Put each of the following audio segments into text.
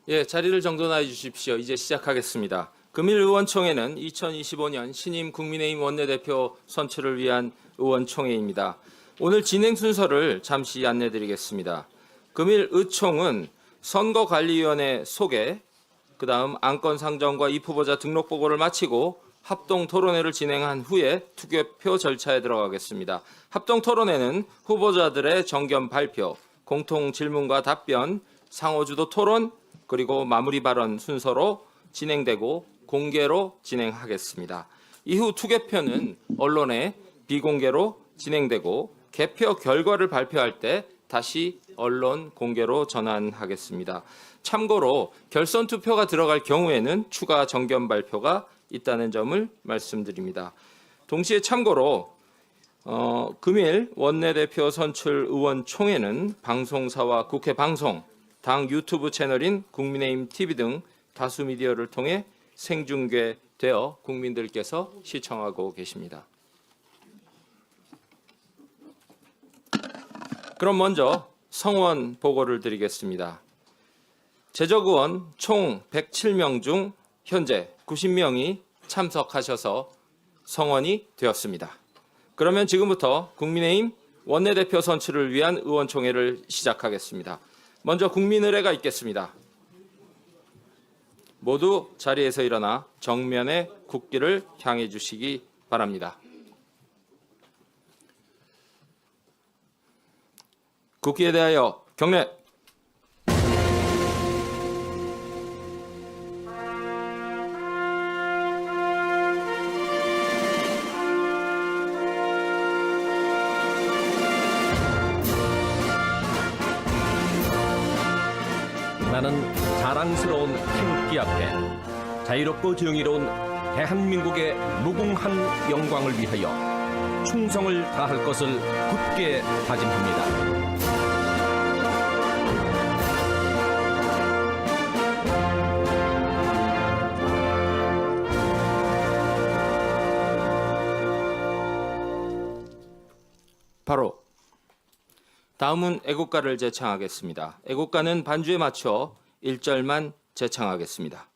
예, 자리를 정돈해 주십시오. 이제 시작하겠습니다. 금일 의원총회는 2025년 신임 국민의힘 원내대표 선출을 위한 의원총회입니다. 오늘 진행 순서를 잠시 안내드리겠습니다. 금일 의총은 선거관리위원회 소개, 그다음 안건 상정과 입후보자 등록 보고를 마치고 합동 토론회를 진행한 후에 투개표 절차에 들어가겠습니다. 합동 토론회는 후보자들의 정견 발표, 공통 질문과 답변, 상호주도 토론, 그리고 마무리 발언 순서로 진행되고 공개로 진행하겠습니다. 이후 투개표는 언론에 비공개로 진행되고 개표 결과를 발표할 때 다시 언론 공개로 전환하겠습니다. 참고로 결선 투표가 들어갈 경우에는 추가 정견 발표가 있다는 점을 말씀드립니다. 동시에 참고로 금일 원내대표 선출 의원총회는 방송사와 국회 방송, 당 유튜브 채널인 국민의힘 TV 등 다수 미디어를 통해 생중계되어 국민들께서 시청하고 계십니다. 그럼 먼저 성원 보고를 드리겠습니다. 제적의원 총 107명 중 현재 90명이 참석하셔서 성원이 되었습니다. 그러면 지금부터 국민의힘 원내대표 선출을 위한 의원총회를 시작하겠습니다. 먼저 국민의례가 있겠습니다. 모두 자리에서 일어나 정면에 국기를 향해 주시기 바랍니다. 국기에 대하여 경례. 나는 자랑스러운 태극기 앞에 자유롭고 정의로운 대한민국의 무궁한 영광을 위하여 충성을 다할 것을 굳게 다짐합니다. 바로 다음은 애국가를 제창하겠습니다. 애국가는 반주에 맞춰 1절만 제창하겠습니다.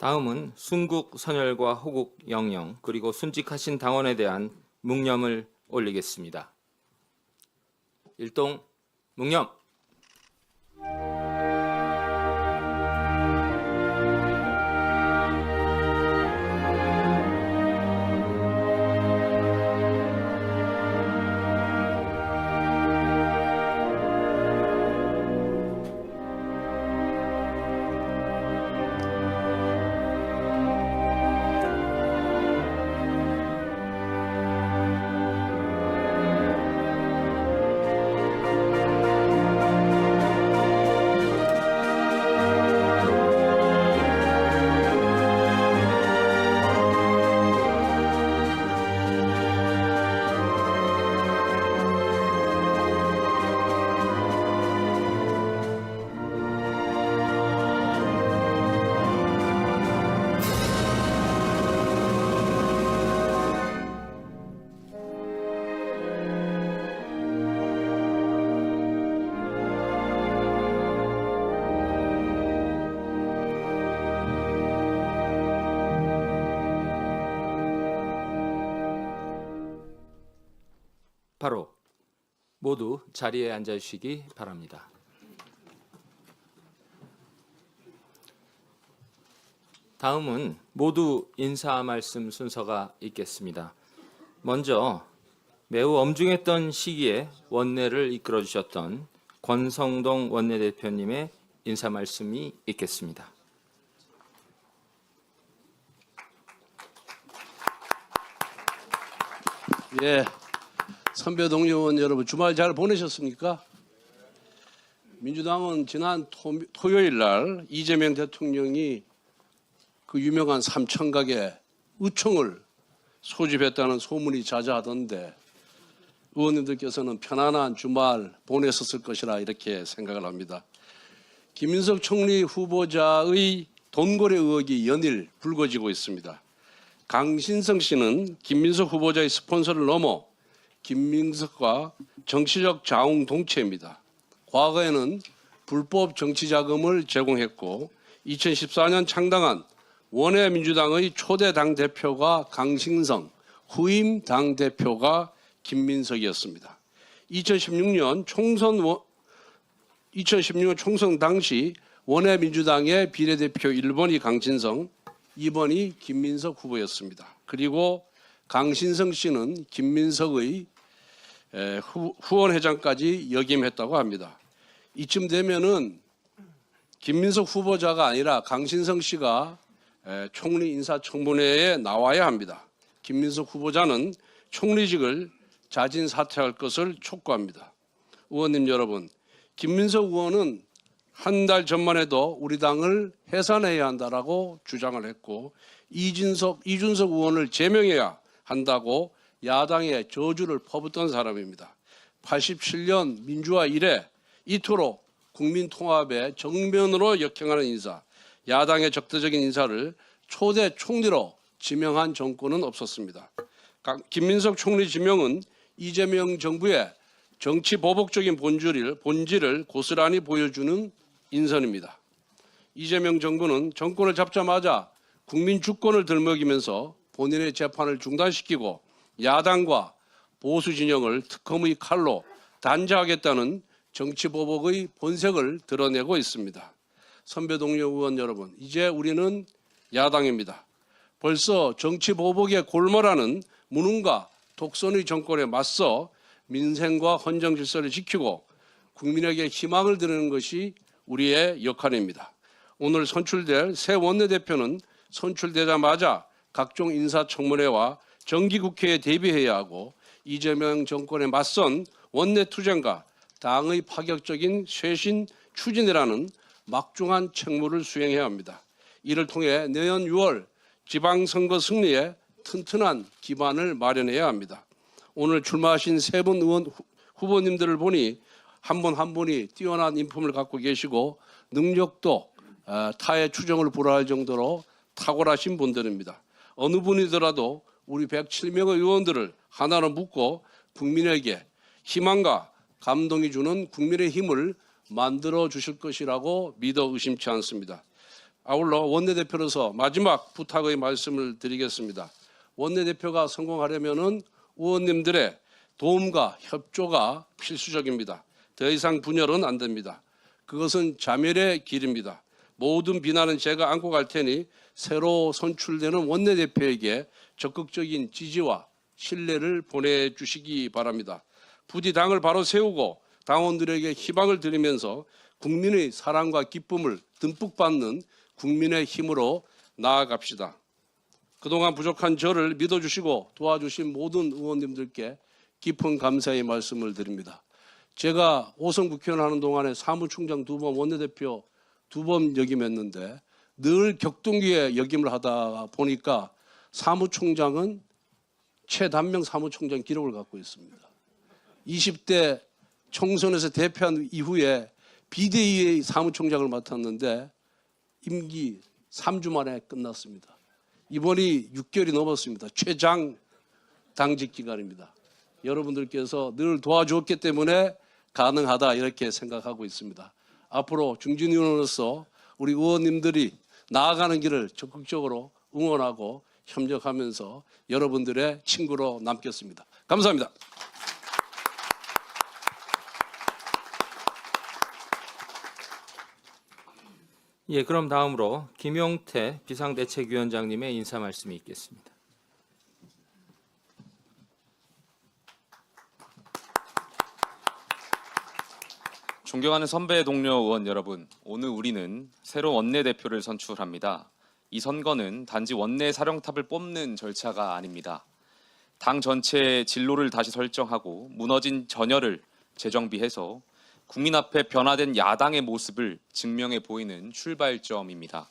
다음은 순국 선열과 호국 영령 그리고 순직하신 당원에 대한 묵념을 올리겠습니다. 일동 묵념. 바로 모두 자리에 앉아주시기 바랍니다. 다음은 모두 인사 말씀 순서가 있겠습니다. 먼저 매우 엄중했던 시기에 원내를 이끌어 주셨던 권성동 원내대표님의 인사 말씀이 있겠습니다. 예, 선배 동료 의원 여러분 주말 잘 보내셨습니까? 민주당은 지난 토요일 날 이재명 대통령이 그 유명한 삼천각에 의총을 소집했다는 소문이 자자하던데 의원님들께서는 편안한 주말 보내셨을 것이라 이렇게 생각을 합니다. 김민석 총리 후보자의 돈거래 의혹이 연일 불거지고 있습니다. 강신성 씨는 김민석 후보자의 스폰서를 넘어 김민석과 정치적 자웅동체입니다. 과거에는 불법 정치자금을 제공했고 2014년 창당한 원외민주당의 초대 당대표가 강신성, 후임 당대표가 김민석이었습니다. 2016년 총선 당시 원외민주당의 비례대표 1번이 강신성, 2번이 김민석 후보였습니다. 그리고 강신성 씨는 김민석의 후원회장까지 역임했다고 합니다. 이쯤 되면은 김민석 후보자가 아니라 강신성 씨가 총리 인사청문회에 나와야 합니다. 김민석 후보자는 총리직을 자진 사퇴할 것을 촉구합니다. 의원님 여러분, 김민석 의원은 한 달 전만 해도 우리 당을 해산해야 한다라고 주장을 했고 이준석 의원을 제명해야 한다고 야당에 저주를 퍼붓던 사람입니다. 87년 민주화 이래 이토록 국민통합의 정면으로 역행하는 인사, 야당의 적대적인 인사를 초대 총리로 지명한 정권은 없었습니다. 김민석 총리 지명은 이재명 정부의 정치 보복적인 본질을 고스란히 보여주는 인선입니다. 이재명 정부는 정권을 잡자마자 국민 주권을 들먹이면서 본인의 재판을 중단시키고 야당과 보수 진영을 특검의 칼로 단죄하겠다는 정치 보복의 본색을 드러내고 있습니다. 선배 동료 의원 여러분, 이제 우리는 야당입니다. 벌써 정치 보복에 골몰하는 무능과 독선의 정권에 맞서 민생과 헌정 질서를 지키고 국민에게 희망을 드리는 것이 우리의 역할입니다. 오늘 선출될 새 원내대표는 선출되자마자 각종 인사청문회와 정기국회에 대비해야 하고 이재명 정권에 맞선 원내투쟁과 당의 파격적인 쇄신 추진이라는 막중한 책무를 수행해야 합니다. 이를 통해 내년 6월 지방선거 승리에 튼튼한 기반을 마련해야 합니다. 오늘 출마하신 세 분 의원 후보님들을 보니 한 분 한 분이 뛰어난 인품을 갖고 계시고 능력도 타의 추정을 불허할 정도로 탁월하신 분들입니다. 어느 분이더라도 우리 107명의 의원들을 하나로 묶고 국민에게 희망과 감동이 주는 국민의 힘을 만들어 주실 것이라고 믿어 의심치 않습니다. 아울러 원내대표로서 마지막 부탁의 말씀을 드리겠습니다. 원내대표가 성공하려면은 의원님들의 도움과 협조가 필수적입니다. 더 이상 분열은 안 됩니다. 그것은 자멸의 길입니다. 모든 비난은 제가 안고 갈 테니 새로 선출되는 원내대표에게 적극적인 지지와 신뢰를 보내주시기 바랍니다. 부디 당을 바로 세우고 당원들에게 희망을 드리면서 국민의 사랑과 기쁨을 듬뿍 받는 국민의 힘으로 나아갑시다. 그동안 부족한 저를 믿어주시고 도와주신 모든 의원님들께 깊은 감사의 말씀을 드립니다. 제가 5선 국회의원 하는 동안에 사무총장 2번, 원내대표 2번 역임했는데 늘 격동기에 역임을 하다 보니까 사무총장은 최단명 사무총장 기록을 갖고 있습니다. 20대 총선에서 대표한 이후에 비대위의 사무총장을 맡았는데 임기 3주 만에 끝났습니다. 이번이 6개월이 넘었습니다. 최장 당직 기간입니다. 여러분들께서 늘 도와주었기 때문에 가능하다 이렇게 생각하고 있습니다. 앞으로 중진 의원으로서 우리 의원님들이 나아가는 길을 적극적으로 응원하고 협력하면서 여러분들의 친구로 남겠습니다. 감사합니다. 예, 그럼 다음으로 김용태 비상대책위원장님의 인사 말씀이 있겠습니다. 존경하는 선배 동료 의원 여러분, 오늘 우리는 새로운 원내대표를 선출합니다. 이 선거는 단지 원내 사령탑을 뽑는 절차가 아닙니다. 당 전체의 진로를 다시 설정하고 무너진 전열을 재정비해서 국민 앞에 변화된 야당의 모습을 증명해 보이는 출발점입니다.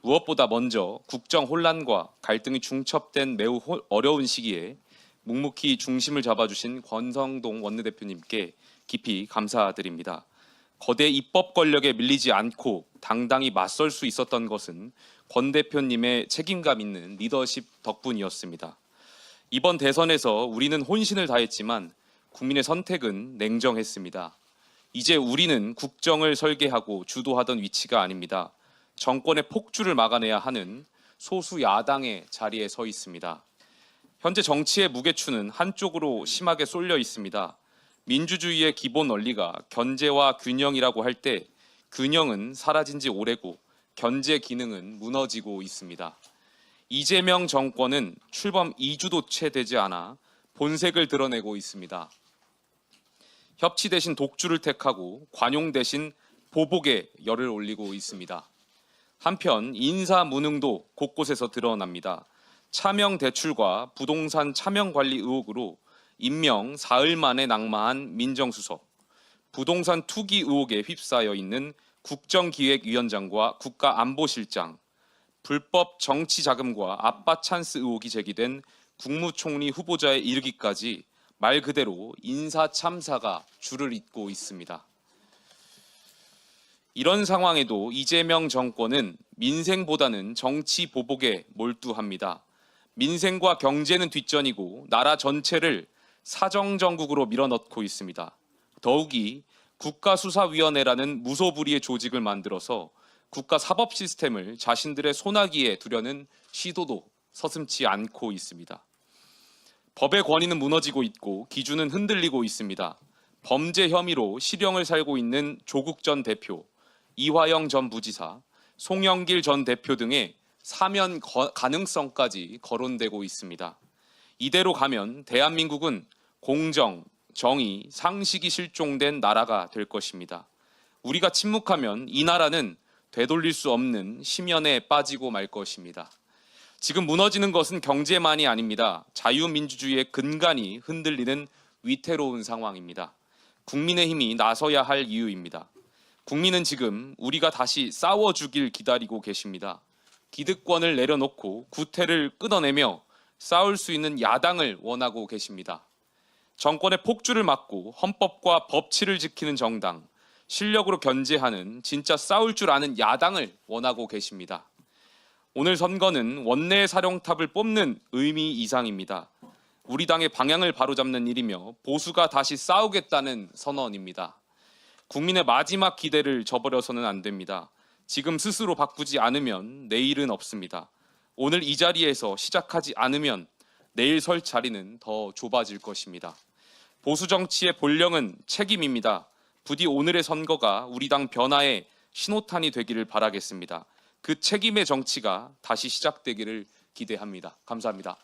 무엇보다 먼저 국정 혼란과 갈등이 중첩된 매우 어려운 시기에 묵묵히 중심을 잡아주신 권성동 원내대표님께 깊이 감사드립니다. 거대 입법 권력에 밀리지 않고 당당히 맞설 수 있었던 것은 권 대표님의 책임감 있는 리더십 덕분이었습니다. 이번 대선에서 우리는 혼신을 다했지만 국민의 선택은 냉정했습니다. 이제 우리는 국정을 설계하고 주도하던 위치가 아닙니다. 정권의 폭주를 막아내야 하는 소수 야당의 자리에 서 있습니다. 현재 정치의 무게추는 한쪽으로 심하게 쏠려 있습니다. 민주주의의 기본 원리가 견제와 균형이라고 할 때 균형은 사라진 지 오래고 견제 기능은 무너지고 있습니다. 이재명 정권은 출범 2주도 채 되지 않아 본색을 드러내고 있습니다. 협치 대신 독주를 택하고 관용 대신 보복에 열을 올리고 있습니다. 한편 인사 무능도 곳곳에서 드러납니다. 차명 대출과 부동산 차명 관리 의혹으로 임명 사흘 만에 낙마한 민정수석, 부동산 투기 의혹에 휩싸여 있는 국정기획위원장과 국가안보실장, 불법 정치 자금과 아빠 찬스 의혹이 제기된 국무총리 후보자에 이르기까지 말 그대로 인사 참사가 줄을 잇고 있습니다. 이런 상황에도 이재명 정권은 민생보다는 정치 보복에 몰두합니다. 민생과 경제는 뒷전이고 나라 전체를 사정정국으로 밀어넣고 있습니다. 더욱이 국가수사위원회라는 무소불위의 조직을 만들어서 국가사법 시스템을 자신들의 손아귀에 두려는 시도도 서슴지 않고 있습니다. 법의 권위는 무너지고 있고 기준은 흔들리고 있습니다. 범죄 혐의로 실형을 살고 있는 조국 전 대표, 이화영 전 부지사, 송영길 전 대표 등의 사면 가능성까지 거론되고 있습니다. 이대로 가면 대한민국은 공정, 정의, 상식이 실종된 나라가 될 것입니다. 우리가 침묵하면 이 나라는 되돌릴 수 없는 심연에 빠지고 말 것입니다. 지금 무너지는 것은 경제만이 아닙니다. 자유민주주의의 근간이 흔들리는 위태로운 상황입니다. 국민의힘이 나서야 할 이유입니다. 국민은 지금 우리가 다시 싸워주길 기다리고 계십니다. 기득권을 내려놓고 구태를 끊어내며 싸울 수 있는 야당을 원하고 계십니다. 정권의 폭주를 막고 헌법과 법치를 지키는 정당, 실력으로 견제하는 진짜 싸울 줄 아는 야당을 원하고 계십니다. 오늘 선거는 원내 사령탑을 뽑는 의미 이상입니다. 우리 당의 방향을 바로잡는 일이며 보수가 다시 싸우겠다는 선언입니다. 국민의 마지막 기대를 저버려서는 안 됩니다. 지금 스스로 바꾸지 않으면 내일은 없습니다. 오늘 이 자리에서 시작하지 않으면 내일 설 자리는 더 좁아질 것입니다. 보수 정치의 본령은 책임입니다. 부디 오늘의 선거가 우리 당 변화의 신호탄이 되기를 바라겠습니다. 그 책임의 정치가 다시 시작되기를 기대합니다. 감사합니다.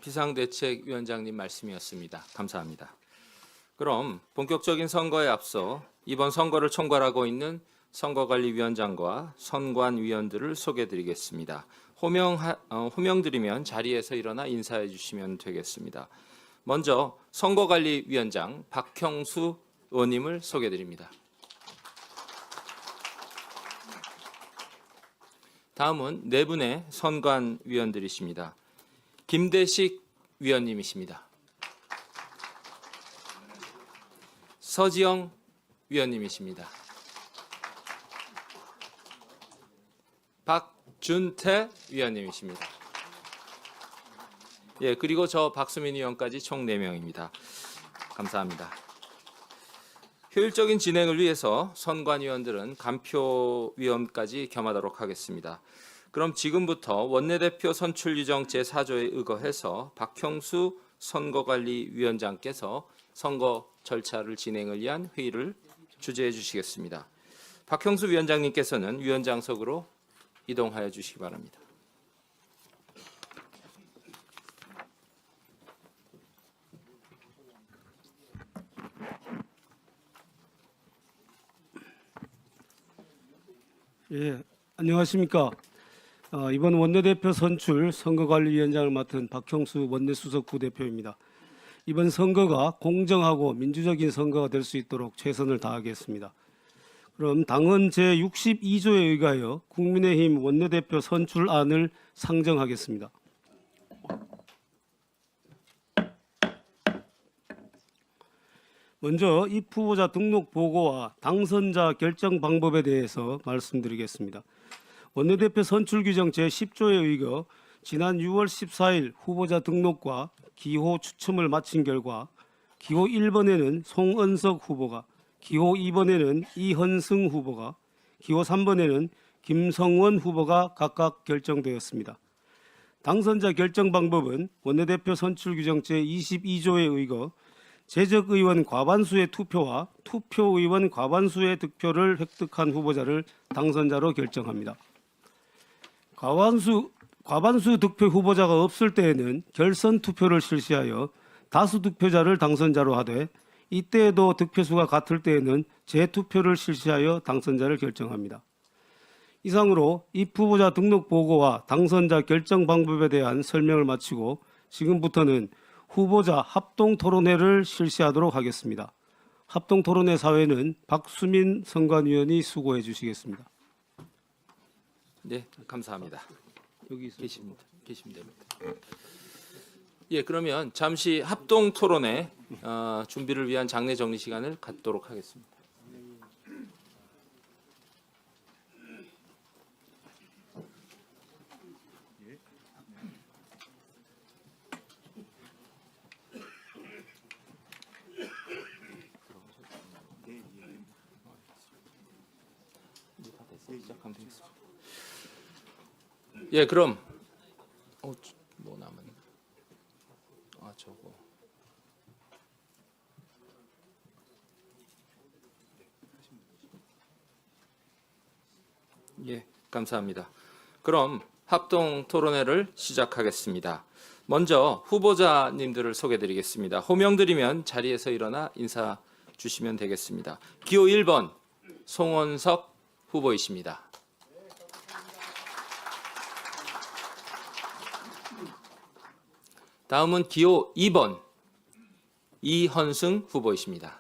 비상대책위원장님 말씀이었습니다. 감사합니다. 그럼 본격적인 선거에 앞서 이번 선거를 총괄하고 있는 선거관리위원장과 선관위원들을 소개해드리겠습니다. 호명드리면 자리에서 일어나 인사해 주시면 되겠습니다. 먼저 선거관리위원장 박형수 의원님을 소개해드립니다. 다음은 네 분의 선관위원들이십니다. 김대식 위원님이십니다. 서지영 위원님이십니다. 박준태 위원님이십니다. 예, 그리고 저 박수민 위원까지 총 4명입니다. 감사합니다. 효율적인 진행을 위해서 선관위원들은 간표위원까지 겸하도록 하겠습니다. 그럼 지금부터 원내대표 선출 규정 제4조에 의거해서 박형수 선거관리위원장께서 선거 절차를 진행을 위한 회의를 주재해 주시겠습니다. 박형수 위원장님께서는 위원장석으로 이동하여 주시기 바랍니다. 예, 안녕하십니까. 이번 원내대표 선출 선거관리위원장을 맡은 박형수 원내수석 부대표입니다. 이번 선거가 공정하고 민주적인 선거가 될 수 있도록 최선을 다하겠습니다. 그럼 당헌 제62조에 의하여 국민의힘 원내대표 선출안을 상정하겠습니다. 먼저 입 후보자 등록 보고와 당선자 결정 방법에 대해서 말씀드리겠습니다. 원내대표 선출 규정 제10조에 의거 지난 6월 14일 후보자 등록과 기호 추첨을 마친 결과 기호 1번에는 송은석 후보가, 기호 2번에는 이현승 후보가, 기호 3번에는 김성원 후보가 각각 결정되었습니다. 당선자 결정 방법은 원내대표 선출 규정 제22조에 의거 재적의원 과반수의 투표와 투표의원 과반수의 득표를 획득한 후보자를 당선자로 결정합니다. 과반수 득표 후보자가 없을 때에는 결선 투표를 실시하여 다수 득표자를 당선자로 하되 이때에도 득표수가 같을 때에는 재투표를 실시하여 당선자를 결정합니다. 이상으로 입 후보자 등록 보고와 당선자 결정 방법에 대한 설명을 마치고 지금부터는 후보자 합동 토론회를 실시하도록 하겠습니다. 합동 토론회 사회는 박수민 선관위원이 수고해 주시겠습니다. 네, 감사합니다. 여기 계십니다. 계시면 됩니다. 예, 그러면 잠시 합동 토론회 준비를 위한 장례 정리 시간을 갖도록 하겠습니다. 시작하면 되겠습니다. 예, 그럼 뭐 남은 저거 예, 감사합니다. 그럼 합동 토론회를 시작하겠습니다. 먼저 후보자님들을 소개드리겠습니다. 호명드리면 자리에서 일어나 인사 주시면 되겠습니다. 기호 1번 송원석 후보이십니다. 다음은 기호 2번 이헌승 후보이십니다.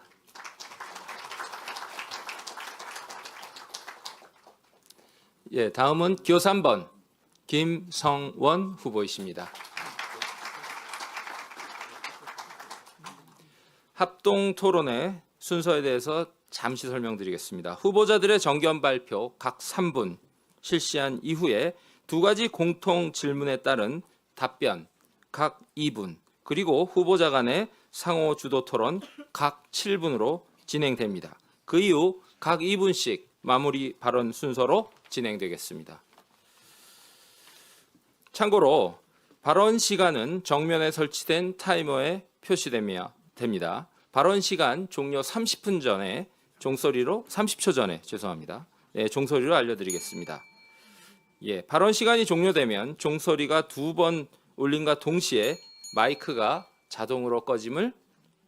예, 다음은 기호 3번 김성원 후보이십니다. 합동 토론회 순서에 대해서 잠시 설명드리겠습니다. 후보자들의 정견 발표 각 3분 실시한 이후에 두 가지 공통 질문에 따른 답변 각 2분, 그리고 후보자 간의 상호 주도 토론 각 7분으로 진행됩니다. 그 이후 각 2분씩 마무리 발언 순서로 진행되겠습니다. 참고로 발언 시간은 정면에 설치된 타이머에 표시됩니다. 발언 시간 종료 30분 전에 종소리로 30초 전에 네, 종소리로 알려드리겠습니다. 예, 발언 시간이 종료되면 종소리가 2번 울림과 동시에 마이크가 자동으로 꺼짐을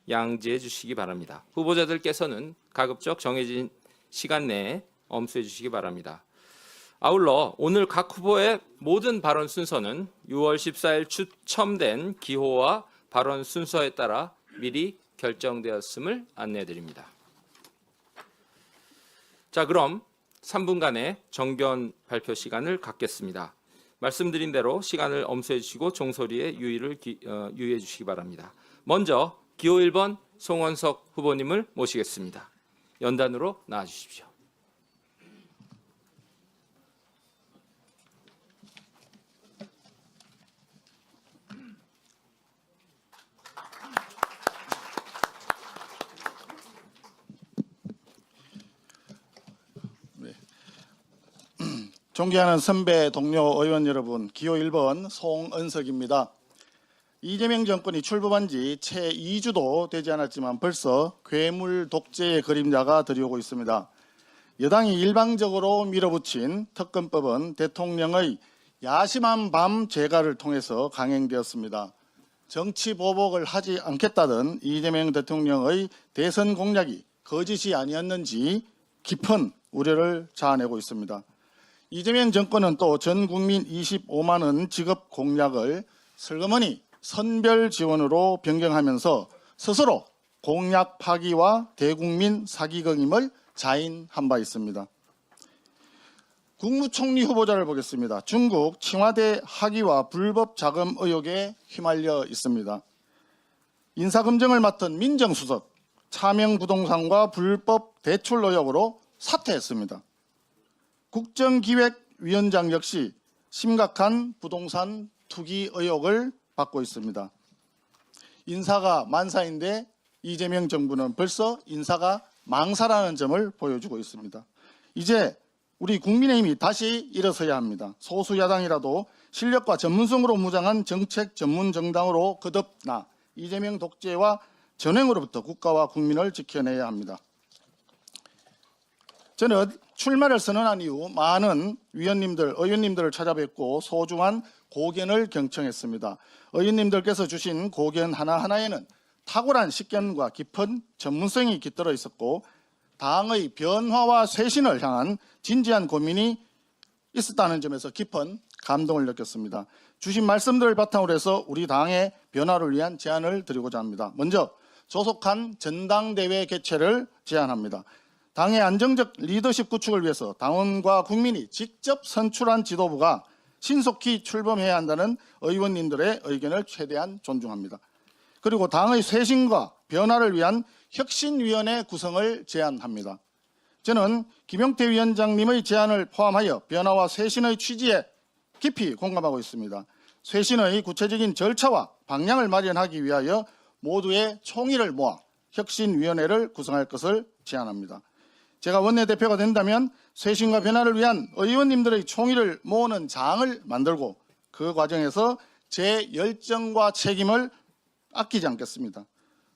양지해 주시기 바랍니다. 후보자들께서는 가급적 정해진 시간 내에 엄수해 주시기 바랍니다. 아울러 오늘 각 후보의 모든 발언 순서는 6월 14일 추첨된 기호와 발언 순서에 따라 미리 결정되었음을 안내해 드립니다. 자, 그럼 3분간의 정견 발표 시간을 갖겠습니다. 말씀드린 대로 시간을 엄수해 주시고 종소리에 유의해 주시기 바랍니다. 먼저 기호 1번 송원석 후보님을 모시겠습니다. 연단으로 나와 주십시오. 존경하는 선배 동료 의원 여러분, 기호 1번 송은석입니다. 이재명 정권이 출범한 지 채 2주도 되지 않았지만 벌써 괴물 독재의 그림자가 들이오고 있습니다. 여당이 일방적으로 밀어붙인 특검법은 대통령의 야심한 밤 재가를 통해서 강행되었습니다. 정치 보복을 하지 않겠다던 이재명 대통령의 대선 공약이 거짓이 아니었는지 깊은 우려를 자아내고 있습니다. 이재명 정권은 또 전 국민 25만 원 지급 공약을 슬그머니 선별 지원으로 변경하면서 스스로 공약 파기와 대국민 사기극임을 자인한 바 있습니다. 국무총리 후보자를 보겠습니다. 중국 칭화대 학위와 불법 자금 의혹에 휘말려 있습니다. 인사검증을 맡은 민정수석, 차명부동산과 불법 대출 의혹으로 사퇴했습니다. 국정기획위원장 역시 심각한 부동산 투기 의혹을 받고 있습니다. 인사가 만사인데 이재명 정부는 벌써 인사가 망사라는 점을 보여주고 있습니다. 이제 우리 국민의힘이 다시 일어서야 합니다. 소수 야당이라도 실력과 전문성으로 무장한 정책 전문 정당으로 거듭나 이재명 독재와 전횡으로부터 국가와 국민을 지켜내야 합니다. 저는 출마를 선언한 이후 많은 의원님들을 찾아뵙고 소중한 고견을 경청했습니다. 의원님들께서 주신 고견 하나하나에는 탁월한 식견과 깊은 전문성이 깃들어 있었고 당의 변화와 쇄신을 향한 진지한 고민이 있었다는 점에서 깊은 감동을 느꼈습니다. 주신 말씀들을 바탕으로 해서 우리 당의 변화를 위한 제안을 드리고자 합니다. 먼저 조속한 전당대회 개최를 제안합니다. 당의 안정적 리더십 구축을 위해서 당원과 국민이 직접 선출한 지도부가 신속히 출범해야 한다는 의원님들의 의견을 최대한 존중합니다. 그리고 당의 쇄신과 변화를 위한 혁신위원회 구성을 제안합니다. 저는 김용태 위원장님의 제안을 포함하여 변화와 쇄신의 취지에 깊이 공감하고 있습니다. 쇄신의 구체적인 절차와 방향을 마련하기 위하여 모두의 총의를 모아 혁신위원회를 구성할 것을 제안합니다. 제가 원내대표가 된다면 쇄신과 변화를 위한 의원님들의 총의를 모으는 장을 만들고 그 과정에서 제 열정과 책임을 아끼지 않겠습니다.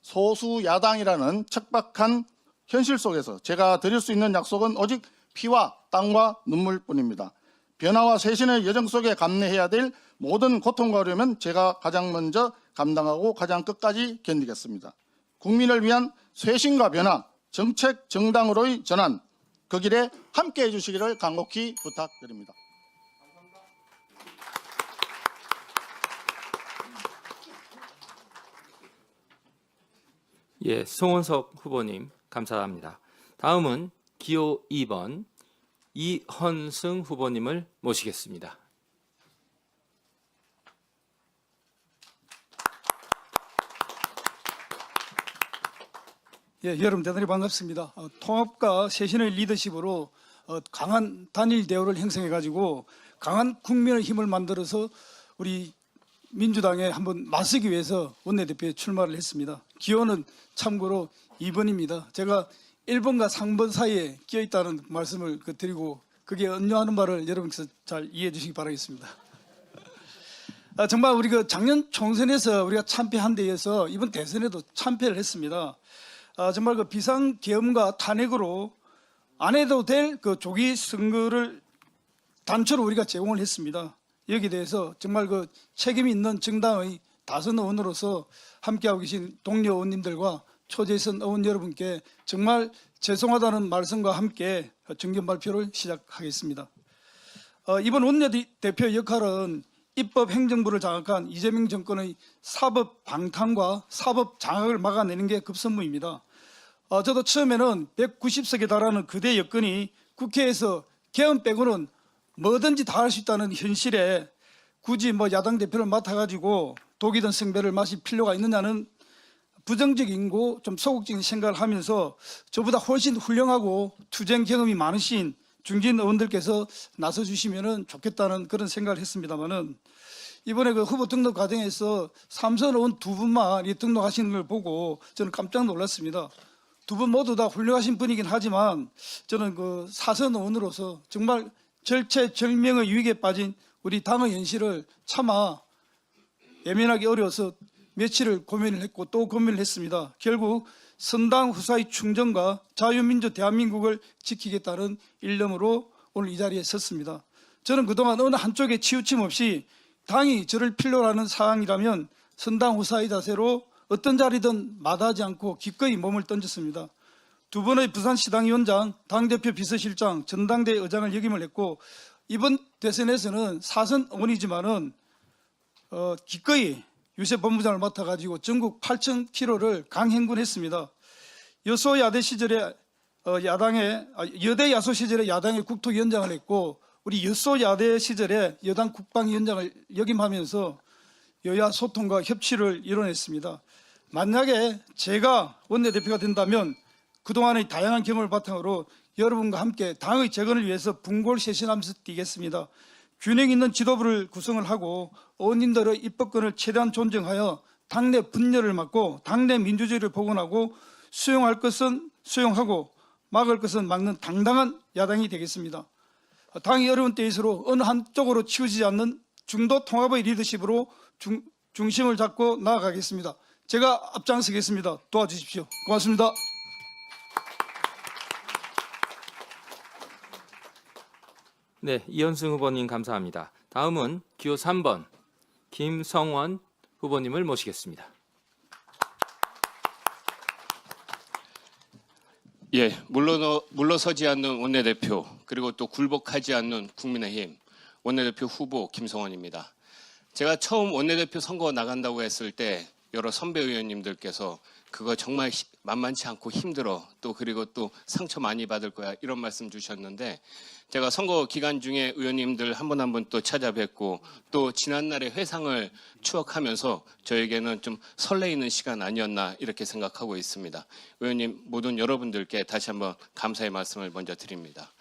소수 야당이라는 척박한 현실 속에서 제가 드릴 수 있는 약속은 오직 피와 땀과 눈물뿐입니다. 변화와 쇄신의 여정 속에 감내해야 될 모든 고통과 어려움은 제가 가장 먼저 감당하고 가장 끝까지 견디겠습니다. 국민을 위한 쇄신과 변화, 정책 정당으로의 전환, 그 길에 함께해 주시기를 간곡히 부탁드립니다. 예, 송원석 후보님 감사합니다. 다음은 기호 2번 이헌승 후보님을 모시겠습니다. 예, 여러분 대단히 반갑습니다. 통합과 쇄신의 리더십으로 강한 단일 대우를 형성해가지고 강한 국민의 힘을 만들어서 우리 민주당에 한번 맞서기 위해서 원내대표에 출마를 했습니다. 기호는 참고로 2번입니다. 제가 1번과 3번 사이에 끼어있다는 말씀을 드리고 그게 언뇨하는 말을 여러분께서 잘 이해해 주시기 바라겠습니다. 정말 우리 작년 총선에서 우리가 참패한 데 이어서 이번 대선에도 참패를 했습니다. 정말 비상계엄과 탄핵으로 안 해도 될 조기 선거를 단초로 우리가 제공을 했습니다. 여기에 대해서 정말 책임 있는 정당의 다선 의원으로서 함께하고 계신 동료 의원님들과 초재선 의원 여러분께 정말 죄송하다는 말씀과 함께 정견 발표를 시작하겠습니다. 이번 원내대표 역할은 입법 행정부를 장악한 이재명 정권의 사법 방탄과 사법 장악을 막아내는 게 급선무입니다. 저도 처음에는 190석에 달하는 거대 여건이 국회에서 개헌 빼고는 뭐든지 다 할 수 있다는 현실에 굳이 야당 대표를 맡아가지고 독이든 성배를 마실 필요가 있느냐는 부정적이고 좀 소극적인 생각을 하면서 저보다 훨씬 훌륭하고 투쟁 경험이 많으신 중진 의원들께서 나서주시면 좋겠다는 그런 생각을 했습니다만은 이번에 후보 등록 과정에서 삼선 의원 두 분만 등록하시는 걸 보고 저는 깜짝 놀랐습니다. 두 분 모두 다 훌륭하신 분이긴 하지만 저는 사선 의원으로서 정말 절체절명의 위기에 빠진 우리 당의 현실을 차마 예민하기 어려워서 며칠을 고민을 했고 또 고민을 했습니다. 결국 선당 후사의 충정과 자유민주 대한민국을 지키겠다는 일념으로 오늘 이 자리에 섰습니다. 저는 그동안 어느 한쪽에 치우침 없이 당이 저를 필요로 하는 사항이라면 선당 후사의 자세로 어떤 자리든 마다하지 않고 기꺼이 몸을 던졌습니다. 두 번의 부산시당위원장, 당대표 비서실장, 전당대회 의장을 역임을 했고 이번 대선에서는 사선 의원이지만은 기꺼이 유세본부장을 맡아가지고 전국 8,000km를 강행군했습니다. 여소야대 시절에 여대 야소 시절에 야당의 국토위원장을 했고 우리 여소야대 시절에 여당 국방위원장을 역임하면서 여야 소통과 협치를 이뤄냈습니다. 만약에 제가 원내대표가 된다면 그동안의 다양한 경험을 바탕으로 여러분과 함께 당의 재건을 위해서 분골쇄신하면서 뛰겠습니다. 균형 있는 지도부를 구성을 하고 의원님들의 입법권을 최대한 존중하여 당내 분열을 막고 당내 민주주의를 복원하고 수용할 것은 수용하고 막을 것은 막는 당당한 야당이 되겠습니다. 당이 어려운 때일수록 어느 한쪽으로 치우치지 않는 중도 통합의 리더십으로 중심을 잡고 나아가겠습니다. 제가 앞장서겠습니다. 도와주십시오. 고맙습니다. 네, 이현승 후보님 감사합니다. 다음은 기호 3번 김성원 후보님을 모시겠습니다. 예, 물러서지 않는 원내대표 그리고 또 굴복하지 않는 국민의힘 원내대표 후보 김성원입니다. 제가 처음 원내대표 선거 나간다고 했을 때 여러 선배 의원님들께서 그거 정말 만만치 않고 힘들어 또 그리고 또 상처 많이 받을 거야 이런 말씀 주셨는데 제가 선거 기간 중에 의원님들 한 분 한 분 또 찾아뵙고 또 지난날의 회상을 추억하면서 저에게는 좀 설레이는 시간 아니었나 이렇게 생각하고 있습니다. 의원님 모든 여러분들께 다시 한번 감사의 말씀을 먼저 드립니다.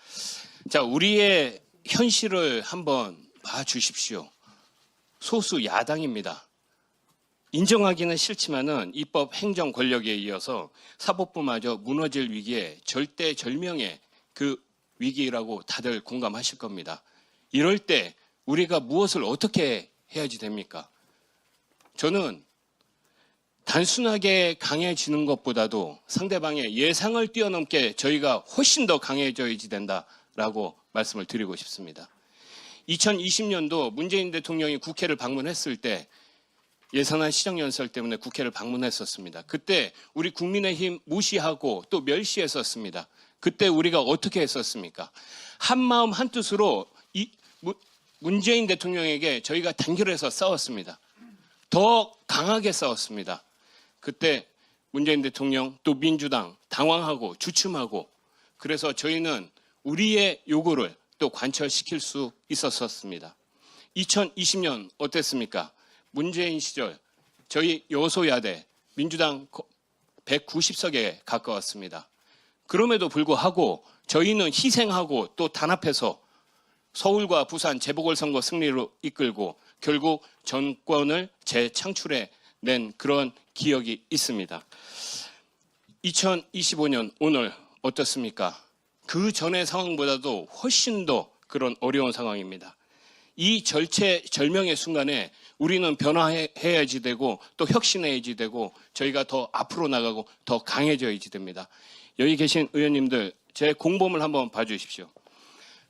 자, 우리의 현실을 한번 봐주십시오. 소수 야당입니다. 인정하기는 싫지만은 입법 행정 권력에 이어서 사법부마저 무너질 위기에 절대절명의 그 위기라고 다들 공감하실 겁니다. 이럴 때 우리가 무엇을 어떻게 해야지 됩니까? 저는 단순하게 강해지는 것보다도 상대방의 예상을 뛰어넘게 저희가 훨씬 더 강해져야지 된다라고 말씀을 드리고 싶습니다. 2020년도 문재인 대통령이 국회를 방문했을 때 예산안 시정연설 때문에 국회를 방문했었습니다. 그때 우리 국민의힘 무시하고 또 멸시했었습니다. 그때 우리가 어떻게 했었습니까? 한마음 한뜻으로 문재인 대통령에게 저희가 단결해서 싸웠습니다. 더 강하게 싸웠습니다. 그때 문재인 대통령 또 민주당 당황하고 주춤하고 그래서 저희는 우리의 요구를 또 관철시킬 수 있었습니다. 2020년 어땠습니까? 문재인 시절 저희 여소야대 민주당 190석에 가까웠습니다. 그럼에도 불구하고 저희는 희생하고 또 단합해서 서울과 부산 재보궐선거 승리로 이끌고 결국 정권을 재창출해낸 그런 기억이 있습니다. 2025년 오늘 어떻습니까? 그 전의 상황보다도 훨씬 더 그런 어려운 상황입니다. 이 절체절명의 순간에 우리는 변화해야지 되고 또 혁신해야지 되고 저희가 더 앞으로 나가고 더 강해져야지 됩니다. 여기 계신 의원님들 제 공범을 한번 봐주십시오.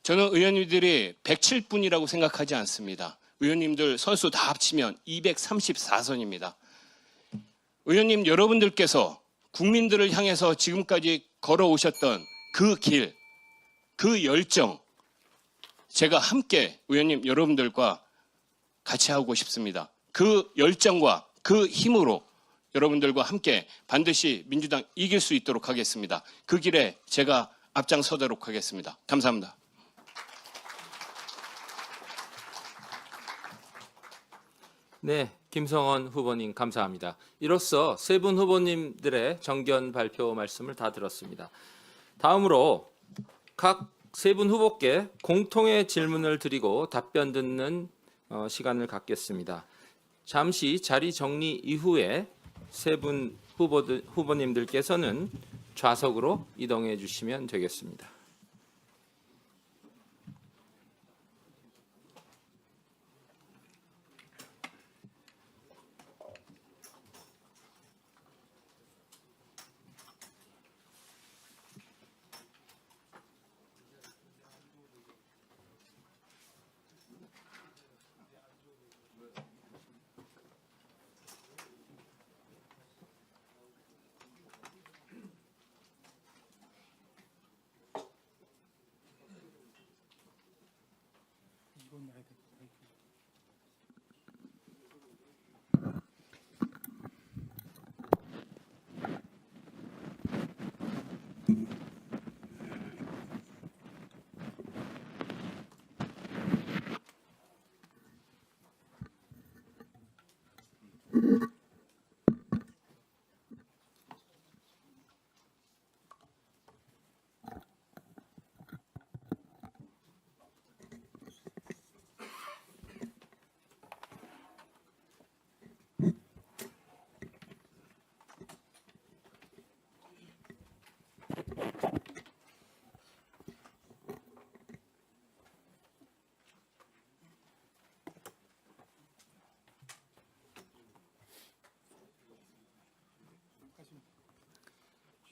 저는 의원님들이 107분이라고 생각하지 않습니다. 의원님들 선수 다 합치면 234선입니다. 의원님 여러분들께서 국민들을 향해서 지금까지 걸어오셨던 그 길, 그 열정 제가 함께 의원님 여러분들과 같이 하고 싶습니다. 그 열정과 그 힘으로 여러분들과 함께 반드시 민주당 이길 수 있도록 하겠습니다. 그 길에 제가 앞장서도록 하겠습니다. 감사합니다. 네, 김성원 후보님 감사합니다. 이로써 세 분 후보님들의 정견 발표 말씀을 다 들었습니다. 다음으로 각 세 분 후보께 공통의 질문을 드리고 답변 듣는 시간을 갖겠습니다. 잠시 자리 정리 이후에 세 분 후보님들께서는 좌석으로 이동해 주시면 되겠습니다.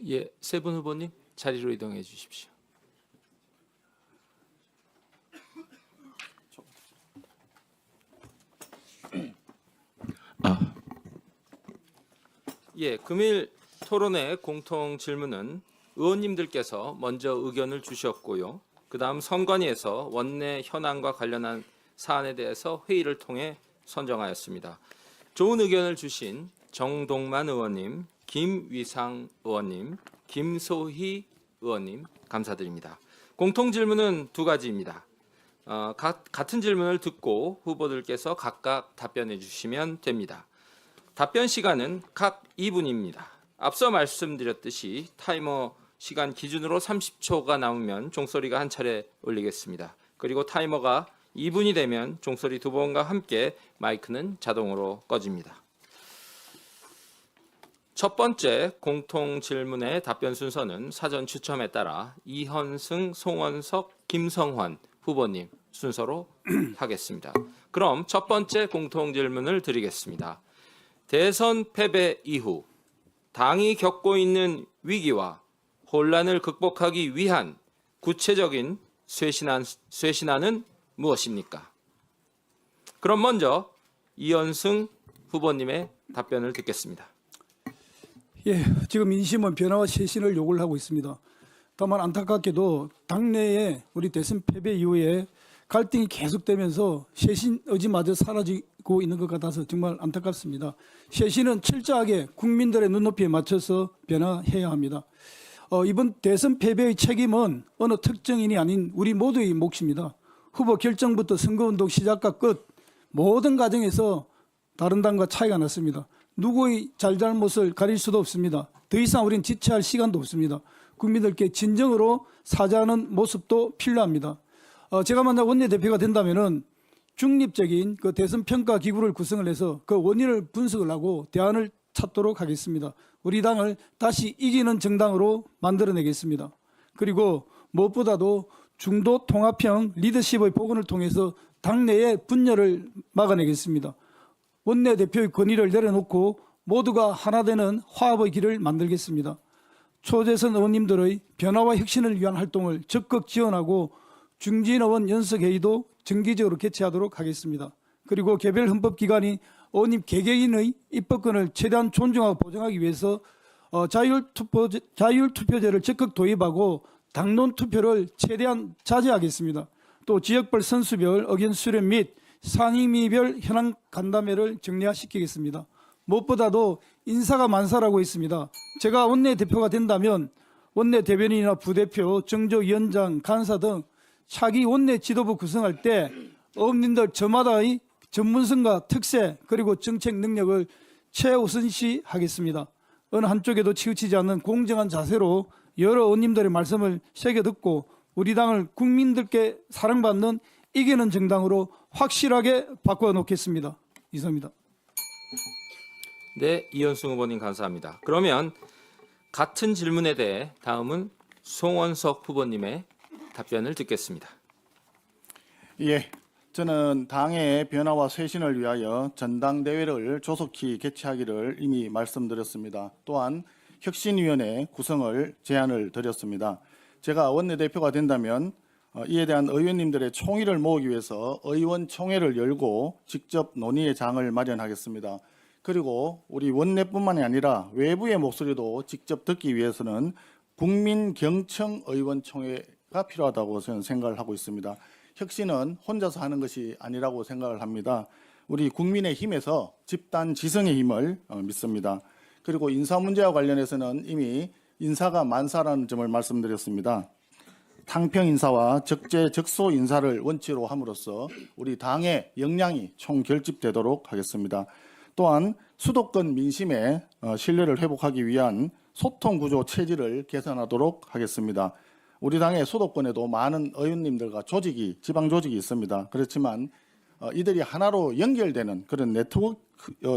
예, 세 분 후보님 자리로 이동해 주십시오. 예, 금일 토론회 공통 질문은 의원님들께서 먼저 의견을 주셨고요. 그다음 선관위에서 원내 현안과 관련한 사안에 대해서 회의를 통해 선정하였습니다. 좋은 의견을 주신 정동만 의원님, 김위상 의원님, 김소희 의원님 감사드립니다. 공통 질문은 두 가지입니다. 같은 질문을 듣고 후보들께서 각각 답변해 주시면 됩니다. 답변 시간은 각 2분입니다. 앞서 말씀드렸듯이 타이머 시간 기준으로 30초가 남으면 종소리가 한 차례 울리겠습니다. 그리고 타이머가 2분이 되면 종소리 2번과 함께 마이크는 자동으로 꺼집니다. 첫 번째 공통 질문의 답변 순서는 사전 추첨에 따라 이현승, 송원석, 김성환 후보님 순서로 하겠습니다. 그럼 첫 번째 공통 질문을 드리겠습니다. 대선 패배 이후 당이 겪고 있는 위기와 혼란을 극복하기 위한 구체적인 쇄신안은 무엇입니까? 그럼 먼저 이현승 후보님의 답변을 듣겠습니다. 예, 지금 민심은 변화와 쇄신을 요구를 하고 있습니다. 다만 안타깝게도 당내에 우리 대선 패배 이후에 갈등이 계속되면서 쇄신 의지마저 사라지고 있는 것 같아서 정말 안타깝습니다. 쇄신은 철저하게 국민들의 눈높이에 맞춰서 변화해야 합니다. 이번 대선 패배의 책임은 어느 특정인이 아닌 우리 모두의 몫입니다. 후보 결정부터 선거운동 시작과 끝 모든 과정에서 다른 당과 차이가 났습니다. 누구의 잘잘못을 가릴 수도 없습니다. 더 이상 우리는 지체할 시간도 없습니다. 국민들께 진정으로 사죄하는 모습도 필요합니다. 제가 만약 원내대표가 된다면은 중립적인 그 대선 평가 기구를 구성을 해서 그 원인을 분석을 하고 대안을 찾도록 하겠습니다. 우리 당을 다시 이기는 정당으로 만들어내겠습니다. 그리고 무엇보다도 중도 통합형 리더십의 복원을 통해서 당내의 분열을 막아내겠습니다. 원내대표의 권위를 내려놓고 모두가 하나 되는 화합의 길을 만들겠습니다. 초재선 의원님들의 변화와 혁신을 위한 활동을 적극 지원하고 중진의원 연석회의도 정기적으로 개최하도록 하겠습니다. 그리고 개별 헌법기관이 의원님 개개인의 입법권을 최대한 존중하고 보장하기 위해서 자율투표제를 적극 도입하고 당론투표를 최대한 자제하겠습니다. 또 지역별 선수별 의견 수렴 및 상임위별 현황 간담회를 정례화시키겠습니다. 무엇보다도 인사가 만사라고 있습니다. 제가 원내대표가 된다면 원내대변인이나 부대표, 정조위원장, 간사 등 차기 원내 지도부 구성할 때 의원님들 저마다의 전문성과 특색 그리고 정책 능력을 최우선시하겠습니다. 어느 한쪽에도 치우치지 않는 공정한 자세로 여러 의원님들의 말씀을 새겨 듣고 우리 당을 국민들께 사랑받는 이기는 정당으로 확실하게 바꿔놓겠습니다. 이상입니다. 네, 이현승 후보님 감사합니다. 그러면 같은 질문에 대해 다음은 송원석 후보님의 답변을 듣겠습니다. 예, 저는 당의 변화와 쇄신을 위하여 전당대회를 조속히 개최하기를 이미 말씀드렸습니다. 또한 혁신위원회 구성을 제안을 드렸습니다. 제가 원내대표가 된다면 이에 대한 의원님들의 총의를 모으기 위해서 의원총회를 열고 직접 논의의 장을 마련하겠습니다. 그리고 우리 원내뿐만이 아니라 외부의 목소리도 직접 듣기 위해서는 국민경청의원총회가 필요하다고 저는 생각을 하고 있습니다. 혁신은 혼자서 하는 것이 아니라고 생각을 합니다. 우리 국민의힘에서 집단 지성의 힘을 믿습니다. 그리고 인사 문제와 관련해서는 이미 인사가 만사라는 점을 말씀드렸습니다. 탕평 인사와 적재적소 인사를 원칙으로 함으로써 우리 당의 역량이 총결집되도록 하겠습니다. 또한 수도권 민심의 신뢰를 회복하기 위한 소통구조 체질을 개선하도록 하겠습니다. 우리 당의 수도권에도 많은 의원님들과 지방 조직이 있습니다. 그렇지만 이들이 하나로 연결되는 그런 네트워크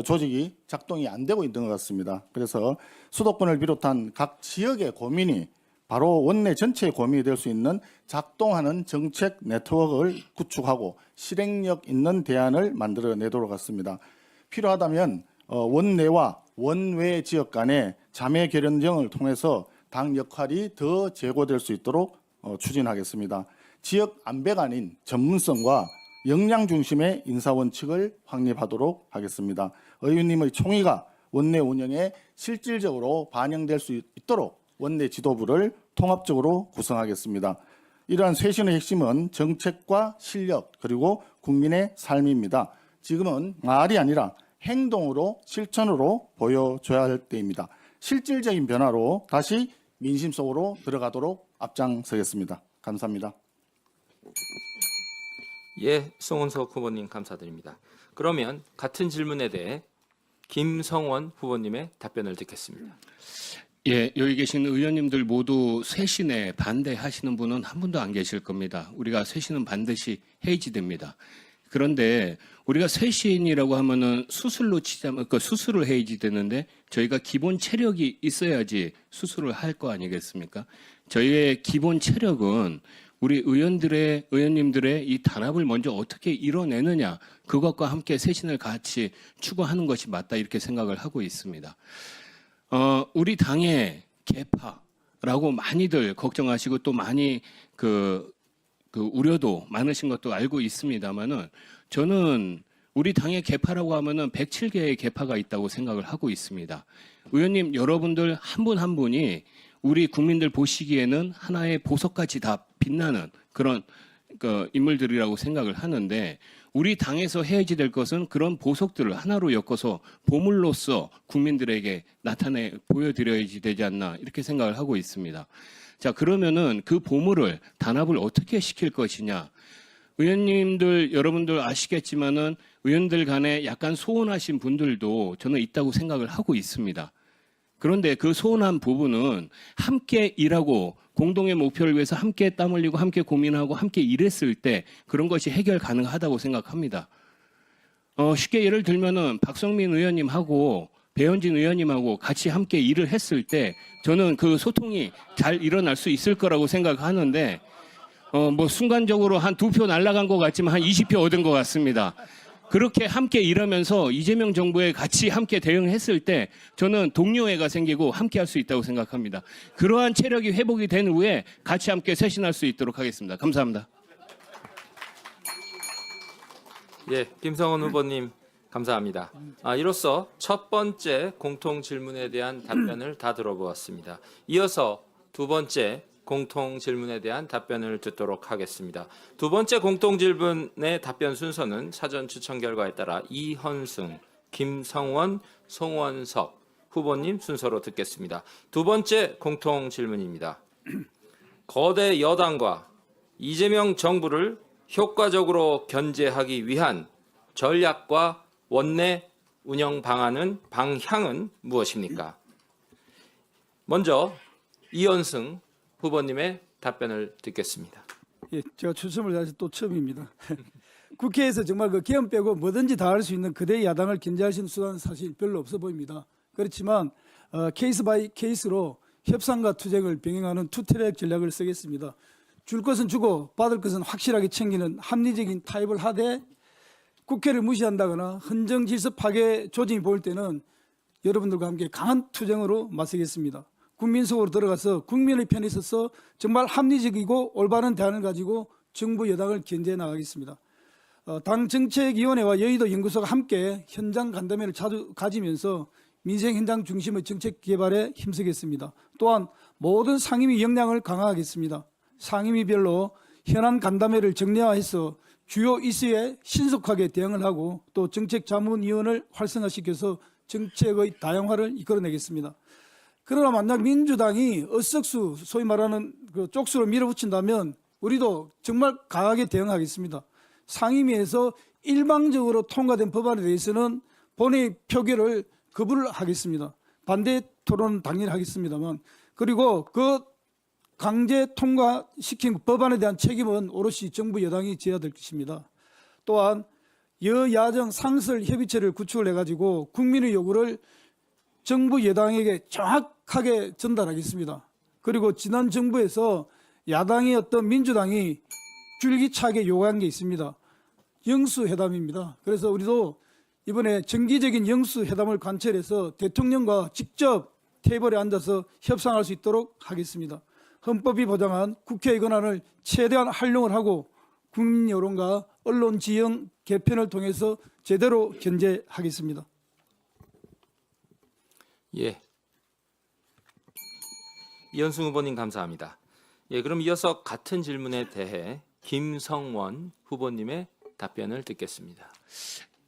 조직이 작동이 안 되고 있는 것 같습니다. 그래서 수도권을 비롯한 각 지역의 고민이 바로 원내 전체의 고민이 될 수 있는 작동하는 정책 네트워크를 구축하고 실행력 있는 대안을 만들어내도록 하겠습니다. 필요하다면 원내와 원외 지역 간의 자매 결연정을 통해서 당 역할이 더 제고될 수 있도록 추진하겠습니다. 지역 안배가 아닌 전문성과 역량 중심의 인사 원칙을 확립하도록 하겠습니다. 의원님의 총의가 원내 운영에 실질적으로 반영될 수 있도록 원내 지도부를 통합적으로 구성하겠습니다. 이러한 쇄신의 핵심은 정책과 실력 그리고 국민의 삶입니다. 지금은 말이 아니라 행동으로 실천으로 보여줘야 할 때입니다. 실질적인 변화로 다시 민심 속으로 들어가도록 앞장서겠습니다. 감사합니다. 예, 송은석 후보님 감사드립니다. 그러면 같은 질문에 대해 김성원 후보님의 답변을 듣겠습니다. 예, 여기 계신 의원님들 모두 쇄신에 반대하시는 분은 한 분도 안 계실 겁니다. 우리가 쇄신은 반드시 해야지 됩니다. 그런데 우리가 쇄신이라고 하면은 수술로 치자면 수술을 해야지 되는데 저희가 기본 체력이 있어야지 수술을 할 거 아니겠습니까? 저희의 기본 체력은 우리 의원님들의 이 단합을 먼저 어떻게 이뤄내느냐, 그것과 함께 쇄신을 같이 추구하는 것이 맞다, 이렇게 생각을 하고 있습니다. 우리 당의 개파라고 많이들 걱정하시고 또 많이 그 우려도 많으신 것도 알고 있습니다만은 저는 우리 당의 개파라고 하면은 107개의 개파가 있다고 생각을 하고 있습니다. 의원님 여러분들 한 분 한 분이 우리 국민들 보시기에는 하나의 보석같이 다 빛나는 그런 인물들이라고 생각을 하는데, 우리 당에서 해야지 될 것은 그런 보석들을 하나로 엮어서 보물로서 국민들에게 보여드려야지 되지 않나, 이렇게 생각을 하고 있습니다. 자, 그러면은 그 보물을 단합을 어떻게 시킬 것이냐. 의원님들 여러분들 아시겠지만은 의원들 간에 약간 소원하신 분들도 저는 있다고 생각을 하고 있습니다. 그런데 그 소원한 부분은 함께 일하고 공동의 목표를 위해서 함께 땀 흘리고 함께 고민하고 함께 일했을 때 그런 것이 해결 가능하다고 생각합니다. 쉽게 예를 들면은 박성민 의원님하고 배현진 의원님하고 같이 함께 일을 했을 때 저는 그 소통이 잘 일어날 수 있을 거라고 생각하는데 뭐 순간적으로 한 2표 날아간 것 같지만 한 20표 얻은 것 같습니다. 그렇게 함께 일하면서 이재명 정부에 같이 함께 대응했을 때 저는 동료애가 생기고 함께 할 수 있다고 생각합니다. 그러한 체력이 회복이 된 후에 같이 함께 쇄신할 수 있도록 하겠습니다. 감사합니다. 예, 김성원 후보님 감사합니다. 이로써 첫 번째 공통 질문에 대한 답변을 다 들어보았습니다. 이어서 두 번째 공통 질문에 대한 답변을 듣도록 하겠습니다. 두 번째 공통 질문의 답변 순서는 사전 추천 결과에 따라 이헌승, 김성원, 송원석 후보님 순서로 듣겠습니다. 두 번째 공통 질문입니다. 거대 여당과 이재명 정부를 효과적으로 견제하기 위한 전략과 원내 운영 방향은 무엇입니까? 먼저 이헌승 후보님의 답변을 듣겠습니다. 예, 제가 출sem을 다해서 또 처음입니다. 국회에서 정말 그 개헌 빼고 뭐든지 다 할 수 있는 그대 야당을 견제할 수 있는 수단은 사실 별로 없어 보입니다. 그렇지만 케이스 바이 케이스로 협상과 투쟁을 병행하는 투트랙 전략을 쓰겠습니다. 줄 것은 주고 받을 것은 확실하게 챙기는 합리적인 타입을 하되, 국회를 무시한다거나 헌정 질서 파괴 조짐이 보일 때는 여러분들과 함께 강한 투쟁으로 맞서겠습니다. 국민 속으로 들어가서 국민의 편에 서서 정말 합리적이고 올바른 대안을 가지고 정부 여당을 견제해 나가겠습니다. 당 정책위원회와 여의도 연구소가 함께 현장 간담회를 자주 가지면서 민생 현장 중심의 정책 개발에 힘쓰겠습니다. 또한 모든 상임위 역량을 강화하겠습니다. 상임위별로 현안 간담회를 정례화해서 주요 이슈에 신속하게 대응을 하고 또 정책자문위원을 활성화시켜서 정책의 다양화를 이끌어내겠습니다. 그러나 만약 민주당이 어석수 소위 말하는 그 쪽수로 밀어붙인다면 우리도 정말 강하게 대응하겠습니다. 상임위에서 일방적으로 통과된 법안에 대해서는 본회의 표결을 거부를 하겠습니다. 반대 토론은 당연히 하겠습니다만, 그리고 그 강제 통과시킨 법안에 대한 책임은 오롯이 정부 여당이 져야 될 것입니다. 또한 여야정 상설 협의체를 구축을 해가지고 국민의 요구를 정부 여당에게 정확하게 전달하겠습니다. 그리고 지난 정부에서 야당이었던 민주당이 줄기차게 요구한 게 있습니다. 영수회담입니다. 그래서 우리도 이번에 정기적인 영수회담을 관철해서 대통령과 직접 테이블에 앉아서 협상할 수 있도록 하겠습니다. 헌법이 보장한 국회의 권한을 최대한 활용을 하고 국민 여론과 언론 지형 개편을 통해서 제대로 견제하겠습니다. 예. 이현승 후보님 감사합니다. 예, 그럼 이어서 같은 질문에 대해 김성원 후보님의 답변을 듣겠습니다.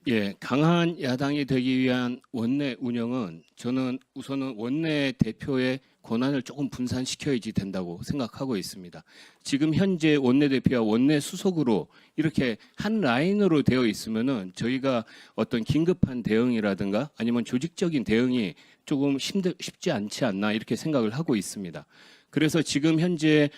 예, 강한 야당이 되기 위한 원내 운영은 저는 우선은 원내 대표의 권한을 조금 분산시켜야지 된다고 생각하고 있습니다. 지금 현재 원내대표와 원내 수석으로 이렇게 한 라인으로 되어 있으면은 저희가 어떤 긴급한 대응이라든가 아니면 조직적인 대응이 조금 쉽지 않지 않나 이렇게 생각을 하고 있습니다. 그래서 지금 현재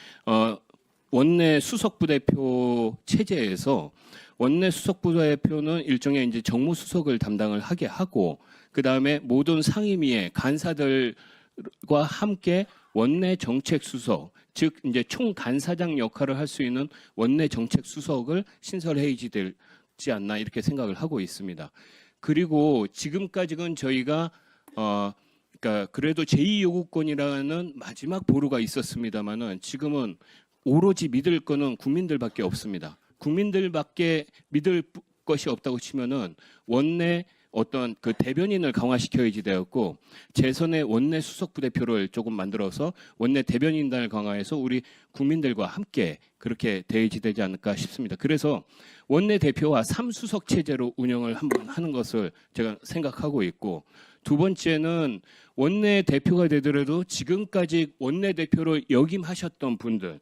원내 수석부 대표 체제에서 원내 수석부 대표는 일종의 이제 정무수석을 담당을 하게 하고 그 다음에 모든 상임위의 간사들과 함께 원내 정책수석, 즉 이제 총간사장 역할을 할 수 있는 원내 정책수석을 신설해야지 되지 않나 이렇게 생각을 하고 있습니다. 그리고 지금까지는 저희가 그러니까 그래도 제2요구권이라는 마지막 보루가 있었습니다만은 지금은 오로지 믿을 거는 국민들밖에 없습니다. 국민들밖에 믿을 것이 없다고 치면은 원내 어떤 그 대변인을 강화시켜야지 되었고 재선의 원내 수석 부대표를 조금 만들어서 원내 대변인단을 강화해서 우리 국민들과 함께 그렇게 대해지 되지 않을까 싶습니다. 그래서 원내 대표와 3수석 체제로 운영을 한번 하는 것을 제가 생각하고 있고 두 번째는 원내 대표가 되더라도 지금까지 원내 대표로 역임하셨던 분들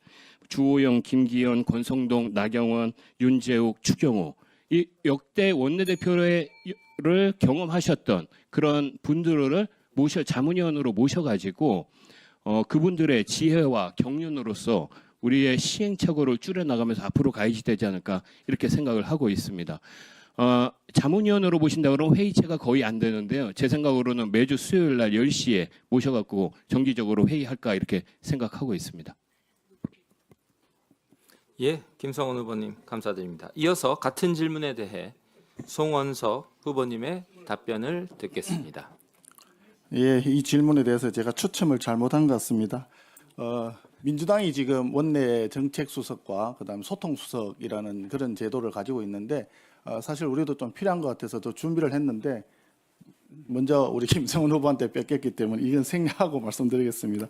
주호영, 김기현, 권성동, 나경원, 윤재욱, 추경호 이 역대 원내대표를 경험하셨던 그런 분들을 자문위원으로 모셔가지고 그분들의 지혜와 경륜으로서 우리의 시행착오를 줄여나가면서 앞으로 가야지 되지 않을까 이렇게 생각을 하고 있습니다. 자문위원으로 모신다 그러면 회의체가 거의 안 되는데요. 제 생각으로는 매주 수요일 날 10시에 모셔갖고 정기적으로 회의할까 이렇게 생각하고 있습니다. 예, 김성원 후보님 감사드립니다. 이어서 같은 질문에 대해 송원석 후보님의 답변을 듣겠습니다. 예, 이 질문에 대해서 제가 추첨을 잘못한 것 같습니다. 민주당이 지금 원내 정책수석과 그다음 소통수석이라는 그런 제도를 가지고 있는데 사실 우리도 좀 필요한 것 같아서 또 준비를 했는데 먼저 우리 김성원 후보한테 뺏겼기 때문에 이건 생략하고 말씀드리겠습니다.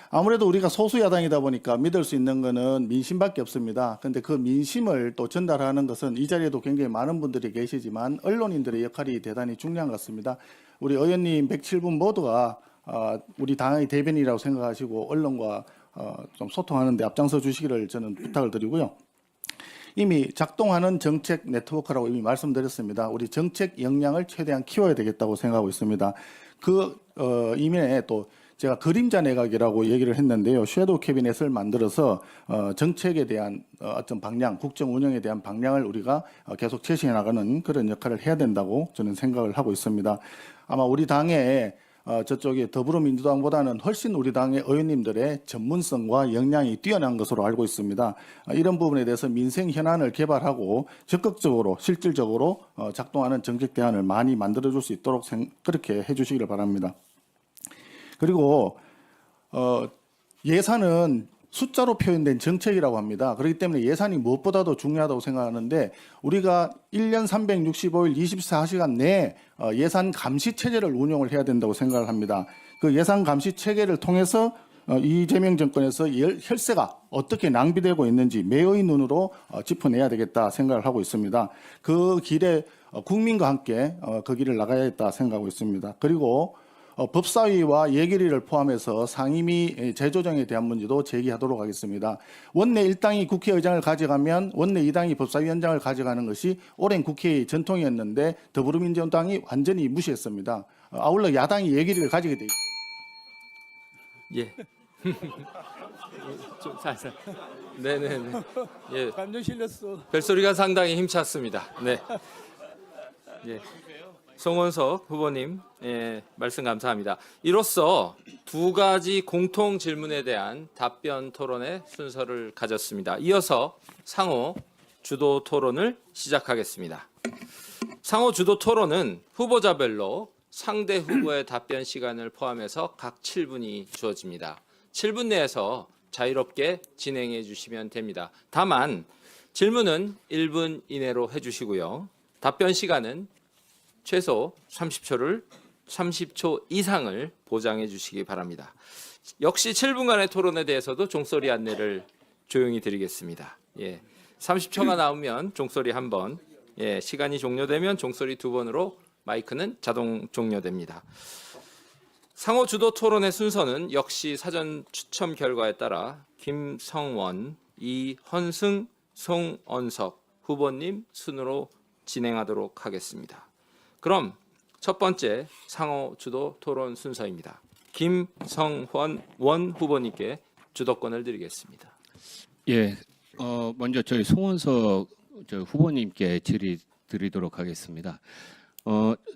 아무래도 우리가 소수 야당이다 보니까 믿을 수 있는 거는 민심밖에 없습니다. 그런데 그 민심을 또 전달하는 것은 이 자리에도 굉장히 많은 분들이 계시지만 언론인들의 역할이 대단히 중요한 것 같습니다. 우리 의원님 107분 모두가 우리 당의 대변이라고 생각하시고 언론과 좀 소통하는 데 앞장서 주시기를 저는 부탁을 드리고요. 이미 작동하는 정책 네트워크라고 이미 말씀드렸습니다. 우리 정책 역량을 최대한 키워야 되겠다고 생각하고 있습니다. 그 이면에 또 제가 그림자 내각이라고 얘기를 했는데요. 섀도우 캐비넷을 만들어서 정책에 대한 어떤 방향, 국정 운영에 대한 방향을 우리가 계속 제시해 나가는 그런 역할을 해야 된다고 저는 생각을 하고 있습니다. 아마 우리 당의 저쪽에 더불어민주당보다는 훨씬 우리 당의 의원님들의 전문성과 역량이 뛰어난 것으로 알고 있습니다. 이런 부분에 대해서 민생 현안을 개발하고 적극적으로 실질적으로 작동하는 정책 대안을 많이 만들어줄 수 있도록 그렇게 해주시기를 바랍니다. 그리고 예산은 숫자로 표현된 정책이라고 합니다. 그렇기 때문에 예산이 무엇보다도 중요하다고 생각하는데 우리가 1년 365일 24시간 내에 예산 감시 체제를 운영을 해야 된다고 생각을 합니다. 그 예산 감시 체계를 통해서 이재명 정권에서 혈세가 어떻게 낭비되고 있는지 매의 눈으로 짚어내야 되겠다 생각을 하고 있습니다. 그 길에 국민과 함께 그 길을 나가야겠다 생각하고 있습니다. 그리고 법사위와 예결위를 포함해서 상임위 재조정에 대한 문제도 제기하도록 하겠습니다. 원내 1당이 국회의장을 가져가면 원내 2당이 법사위원장을 가져가는 것이 오랜 국회의 전통이었는데 더불어민주당이 완전히 무시했습니다. 아울러 야당이 예결위를 가지게 돼 예. 좀 살살. 네네네. 예. 감정 실렸어. 벨소리가 상당히 힘찼습니다. 네. 예. 송원석 후보님, 예, 말씀 감사합니다. 이로써 두 가지 공통 질문에 대한 답변 토론의 순서를 가졌습니다. 이어서 상호 주도 토론을 시작하겠습니다. 상호 주도 토론은 후보자별로 상대 후보의 답변 시간을 포함해서 각 7분이 주어집니다. 7분 내에서 자유롭게 진행해 주시면 됩니다. 다만 질문은 1분 이내로 해주시고요. 답변 시간은 최소 30초 이상을 보장해 주시기 바랍니다. 역시 7분간의 토론에 대해서도 종소리 안내를 조용히 드리겠습니다. 예. 30초가 나오면 종소리 1번, 예, 시간이 종료되면 종소리 2번으로 마이크는 자동 종료됩니다. 상호 주도 토론의 순서는 역시 사전 추첨 결과에 따라 김성원, 이헌승, 송원석 후보님 순으로 진행하도록 하겠습니다. 그럼 첫 번째 상호 주도 토론 순서입니다. 김성원 후보님께 주도권을 드리겠습니다. 예, 먼저 저희 송원석 후보님께 질의 드리도록 하겠습니다.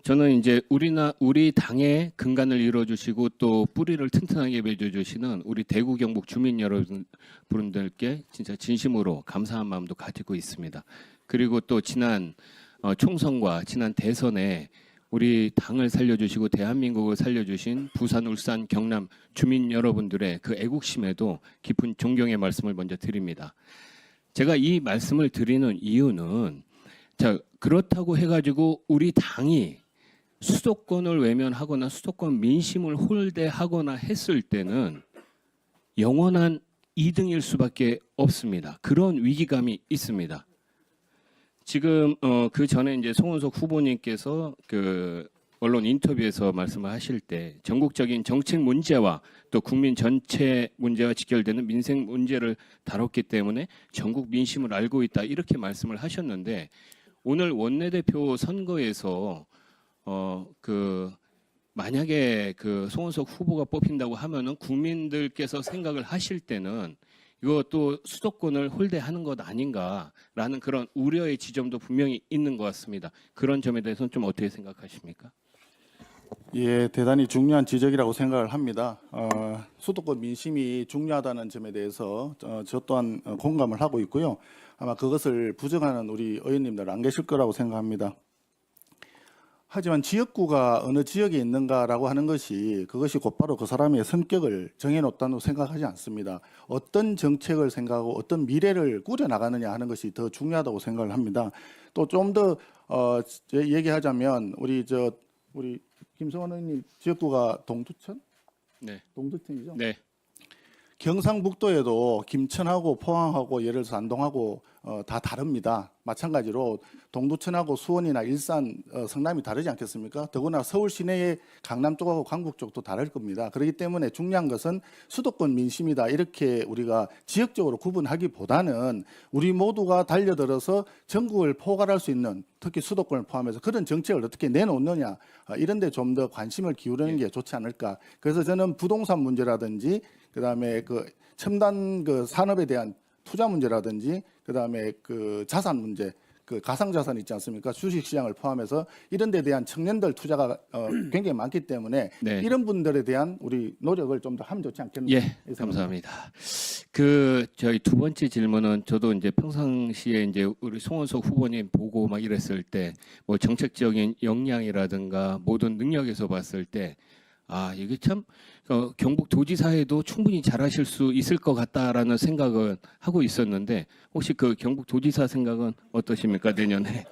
저는 이제 우리 당의 근간을 이뤄주시고 또 뿌리를 튼튼하게 맺어주시는 우리 대구 경북 주민 여러분들께 진짜 진심으로 감사한 마음도 가지고 있습니다. 그리고 또 지난 총선과 지난 대선에 우리 당을 살려주시고 대한민국을 살려주신 부산, 울산, 경남 주민 여러분들의 그 애국심에도 깊은 존경의 말씀을 먼저 드립니다. 제가 이 말씀을 드리는 이유는 그렇다고 해가지고 우리 당이 수도권을 외면하거나 수도권 민심을 홀대하거나 했을 때는 영원한 2등일 수밖에 없습니다. 그런 위기감이 있습니다. 지금 그 전에 이제 송원석 후보님께서 그 언론 인터뷰에서 말씀을 하실 때 전국적인 정책 문제와 또 국민 전체 문제와 직결되는 민생 문제를 다뤘기 때문에 전국 민심을 알고 있다 이렇게 말씀을 하셨는데 오늘 원내대표 선거에서 만약에 그 송원석 후보가 뽑힌다고 하면은 국민들께서 생각을 하실 때는 이거 또 수도권을 홀대하는 것 아닌가라는 그런 우려의 지점도 분명히 있는 것 같습니다. 그런 점에 대해서는 좀 어떻게 생각하십니까? 예, 대단히 중요한 지적이라고 생각을 합니다. 수도권 민심이 중요하다는 점에 대해서 저 또한 공감을 하고 있고요. 아마 그것을 부정하는 우리 의원님들 안 계실 거라고 생각합니다. 하지만 지역구가 어느 지역에 있는가라고 하는 것이 그것이 곧바로 그 사람의 성격을 정해놓다고 생각하지 않습니다. 어떤 정책을 생각하고 어떤 미래를 꾸려나가느냐 하는 것이 더 중요하다고 생각을 합니다. 또 좀 더 얘기하자면 우리 김성원 의원님 지역구가 동두천? 네. 동두천이죠? 네. 경상북도에도 김천하고 포항하고 예를 들어서 안동하고 다 다릅니다. 마찬가지로 동두천하고 수원이나 일산, 성남이 다르지 않겠습니까? 더구나 서울 시내의 강남 쪽하고 강북 쪽도 다를 겁니다. 그렇기 때문에 중요한 것은 수도권 민심이다 이렇게 우리가 지역적으로 구분하기보다는 우리 모두가 달려들어서 전국을 포괄할 수 있는 특히 수도권을 포함해서 그런 정책을 어떻게 내놓느냐 이런 데 좀 더 관심을 기울이는 게 좋지 않을까. 그래서 저는 부동산 문제라든지 그다음에 그 첨단 그 산업에 대한 투자 문제라든지 그다음에 그 자산 문제, 그 가상 자산 있지 않습니까? 주식 시장을 포함해서 이런 데 대한 청년들 투자가 굉장히 많기 때문에 네. 이런 분들에 대한 우리 노력을 좀 더 하면 좋지 않겠나? 예, 감사합니다. 저희 두 번째 질문은 저도 이제 평상시에 이제 우리 송원석 후보님 보고 막 이랬을 때 뭐 정책적인 역량이라든가 모든 능력에서 봤을 때 이게 참 경북도지사에도 충분히 잘하실 수 있을 것 같다라는 생각은 하고 있었는데 혹시 그 경북도지사 생각은 어떠십니까 내년에?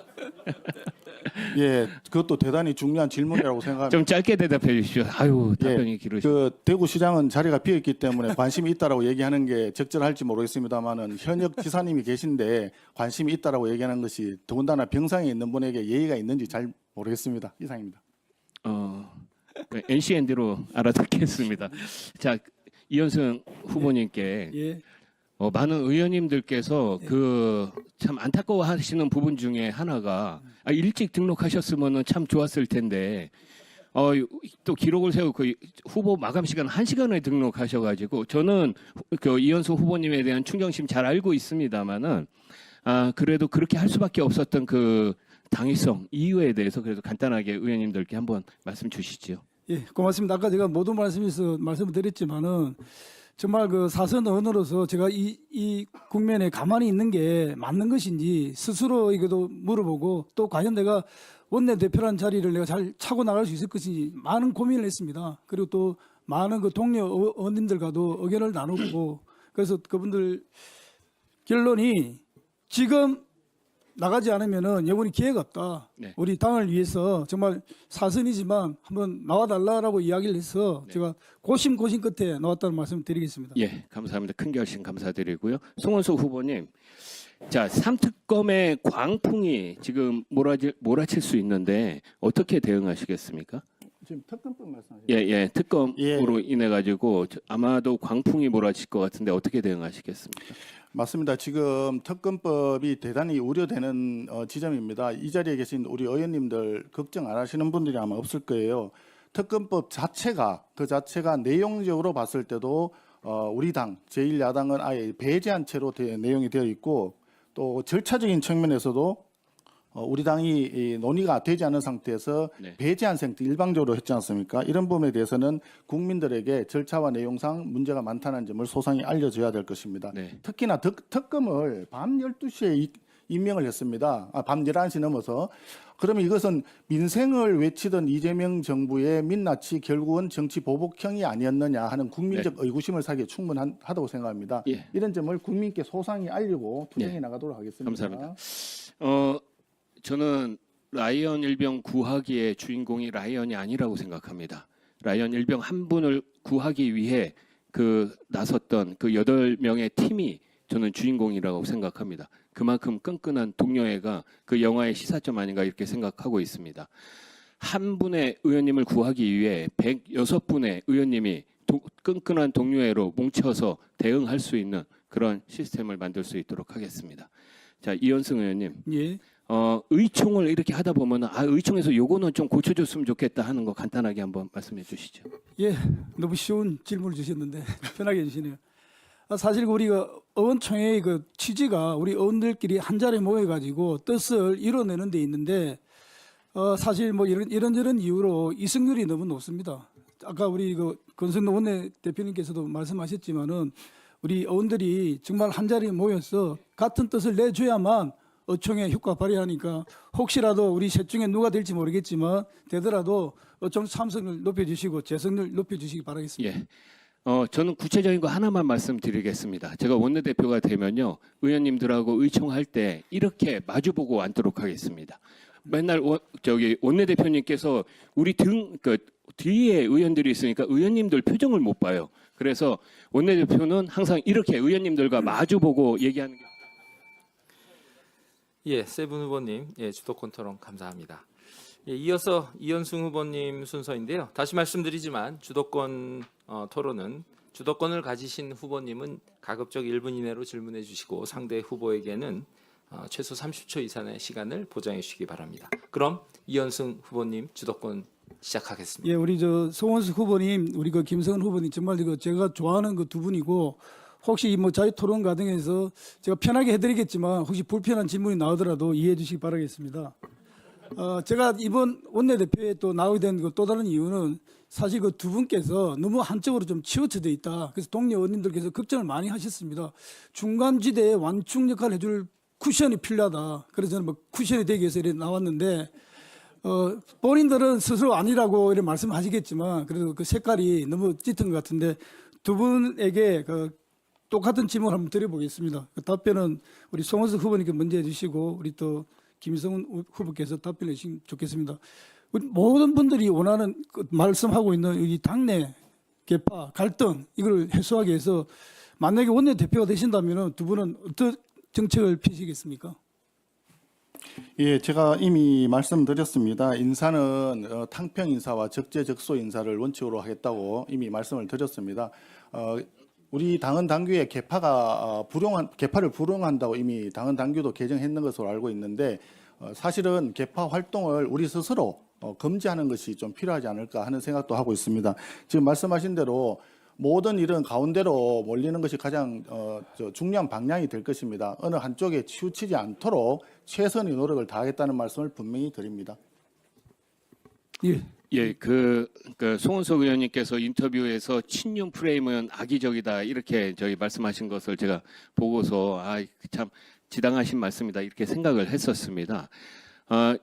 예, 그것도 대단히 중요한 질문이라고 생각합니다. 좀 짧게 대답해 주십시오. 아유, 답변이 기르시죠. 그 대구시장은 자리가 비어 있기 때문에 관심이 있다라고 얘기하는 게 적절할지 모르겠습니다만은 현역 지사님이 계신데 관심이 있다라고 얘기하는 것이 더군다나 병상에 있는 분에게 예의가 있는지 잘 모르겠습니다. 이상입니다. NCND로 알아듣겠습니다. 자, 이현승 후보님께 예. 많은 의원님들께서 그 참 안타까워하시는 부분 중에 하나가 일찍 등록하셨으면 참 좋았을 텐데 또 기록을 세우고 그 후보 마감 시간 1시간에 등록하셔가지고 저는 그 이현수 후보님에 대한 충정심 잘 알고 있습니다만은 그래도 그렇게 할 수밖에 없었던 그 당위성 이유에 대해서 그래도 간단하게 의원님들께 한번 말씀 주시죠. 예, 고맙습니다. 아까 제가 모든 말씀에서 말씀을 드렸지만은 정말 그 사선 의원으로서 제가 이 국면에 가만히 있는 게 맞는 것인지 스스로 이것도 물어보고 또 과연 내가 원내대표라는 자리를 내가 잘 차고 나갈 수 있을 것인지 많은 고민을 했습니다. 그리고 또 많은 그 동료 의원님들과도 의견을 나누고 그래서 그분들 결론이 지금 나가지 않으면은 영원히 기회가 없다. 네. 우리 당을 위해서 정말 사선이지만 한번 나와달라라고 이야기를 해서 제가 고심 끝에 나왔다는 말씀을 드리겠습니다. 예, 감사합니다. 큰 결심 감사드리고요. 송원석 후보님, 자 3특검의 광풍이 지금 몰아칠 수 있는데 어떻게 대응하시겠습니까? 지금 특검법 말씀하시죠? 예, 특검으로 인해 가지고 아마도 광풍이 몰아칠 것 같은데 어떻게 대응하시겠습니까? 맞습니다. 지금 특검법이 대단히 우려되는 지점입니다. 이 자리에 계신 우리 의원님들 걱정 안 하시는 분들이 아마 없을 거예요. 특검법 자체가 내용적으로 봤을 때도 우리 당 제1야당은 아예 배제한 채로 내용이 되어 있고 또 절차적인 측면에서도 우리 당이 논의가 되지 않은 상태에서 네. 배제한 상태 일방적으로 했지 않습니까? 이런 부분에 대해서는 국민들에게 절차와 내용상 문제가 많다는 점을 소상히 알려줘야 될 것입니다. 네. 특히나 특검을 밤 12시에 임명을 했습니다. 밤 11시 넘어서. 그러면 이것은 민생을 외치던 이재명 정부의 민낯이 결국은 정치 보복형이 아니었느냐 하는 국민적 의구심을 사기에 충분하다고 생각합니다. 예. 이런 점을 국민께 소상히 알리고 투쟁해 예. 나가도록 하겠습니다. 감사합니다. 저는 라이언 일병 구하기의 주인공이 라이언이 아니라고 생각합니다. 라이언 일병 한 분을 구하기 위해 그 나섰던 그 8명의 팀이 저는 주인공이라고 생각합니다. 그만큼 끈끈한 동료애가 그 영화의 시사점 아닌가 이렇게 생각하고 있습니다. 한 분의 의원님을 구하기 위해 106분의 의원님이 끈끈한 동료애로 뭉쳐서 대응할 수 있는 그런 시스템을 만들 수 있도록 하겠습니다. 자, 이현승 의원님. 예. 의총을 이렇게 하다 보면 의총에서 요거는 좀 고쳐줬으면 좋겠다 하는 거 간단하게 한번 말씀해 주시죠. 예, 너무 쉬운 질문을 주셨는데 편하게 해주시네요. 사실 우리가 의원총회의 그 취지가 우리 의원들끼리 한 자리에 모여가지고 뜻을 이뤄내는 데 있는데 사실 뭐 이런저런 이유로 이승률이 너무 높습니다. 아까 우리 그 권성동 원내대표님께서도 말씀하셨지만은 우리 의원들이 정말 한 자리에 모여서 같은 뜻을 내줘야만 의총에 효과 발휘하니까 혹시라도 우리 셋 중에 누가 될지 모르겠지만 되더라도 의총 참석률 높여주시고 재석률 높여주시기 바라겠습니다. 예. 저는 구체적인 거 하나만 말씀드리겠습니다. 제가 원내대표가 되면요, 의원님들하고 의총할 때 이렇게 마주보고 앉도록 하겠습니다. 맨날 원내대표님께서 우리 뒤에 의원들이 있으니까 의원님들 표정을 못 봐요. 그래서 원내대표는 항상 이렇게 의원님들과 마주보고 얘기하는 게. 예, 세븐 후보님, 예, 주도권 토론 감사합니다. 예, 이어서 이현승 후보님 순서인데요. 다시 말씀드리지만 주도권 토론은 주도권을 가지신 후보님은 가급적 1분 이내로 질문해 주시고 상대 후보에게는 최소 30초 이상의 시간을 보장해 주시기 바랍니다. 그럼 이현승 후보님 주도권 시작하겠습니다. 예, 우리 송원수 후보님, 우리 그 김성은 후보님 정말 제가 좋아하는 그 두 분이고 혹시 뭐 자유 토론 과정에서 제가 편하게 해드리겠지만 혹시 불편한 질문이 나오더라도 이해해 주시기 바라겠습니다. 제가 이번 원내대표에 또 나오게 된 또 다른 이유는 사실 그 두 분께서 너무 한쪽으로 좀 치우쳐져 있다. 그래서 동료 의원님들께서 걱정을 많이 하셨습니다. 중간지대에 완충 역할을 해줄 쿠션이 필요하다. 그래서 저는 뭐 쿠션이 되기 위해서 이렇게 나왔는데 본인들은 스스로 아니라고 이렇게 말씀하시겠지만 그래도 그 색깔이 너무 짙은 것 같은데 두 분에게 똑같은 질문을 한번 드려보겠습니다. 그 답변은 우리 송원석 후보님께 먼저 해주시고 우리 또 김성훈 후보께서 답변해 주시면 좋겠습니다. 우리 모든 분들이 원하는 말씀하고 있는 이 당내 개파 갈등 이걸 해소하기 위해서 만약에 원내대표가 되신다면 두 분은 어떤 정책을 펴시겠습니까? 예, 제가 이미 말씀드렸습니다. 인사는 탕평 인사와 적재적소 인사를 원칙으로 하겠다고 이미 말씀을 드렸습니다. 우리 당헌 당규에 개파를 불응한다고 이미 당헌 당규도 개정했는 것으로 알고 있는데 사실은 개파 활동을 우리 스스로 금지하는 것이 좀 필요하지 않을까 하는 생각도 하고 있습니다. 지금 말씀하신 대로 모든 일은 가운데로 몰리는 것이 가장 중요한 방향이 될 것입니다. 어느 한쪽에 치우치지 않도록 최선의 노력을 다하겠다는 말씀을 분명히 드립니다. 예. 예, 송원석 의원님께서 인터뷰에서 친윤 프레임은 악의적이다 이렇게 저희 말씀하신 것을 제가 보고서 참 지당하신 말씀이다 이렇게 생각을 했었습니다.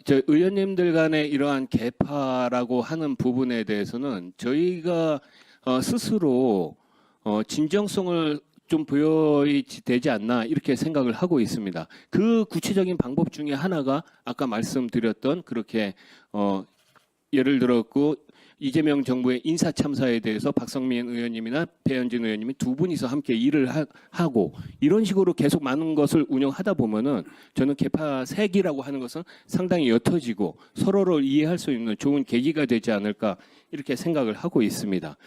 저 의원님들 간의 이러한 개파라고 하는 부분에 대해서는 저희가 스스로 진정성을 좀 보여야 되지 않나 이렇게 생각을 하고 있습니다. 그 구체적인 방법 중에 하나가 아까 말씀드렸던 그렇게 예를 들었고 이재명 정부의 인사 참사에 대해서 박성민 의원님이나 배현진 의원님이 두 분이서 함께 일을 하고 이런 식으로 계속 많은 것을 운영하다 보면은 저는 개파 색이라고 하는 것은 상당히 옅어지고 서로를 이해할 수 있는 좋은 계기가 되지 않을까 이렇게 생각을 하고 있습니다.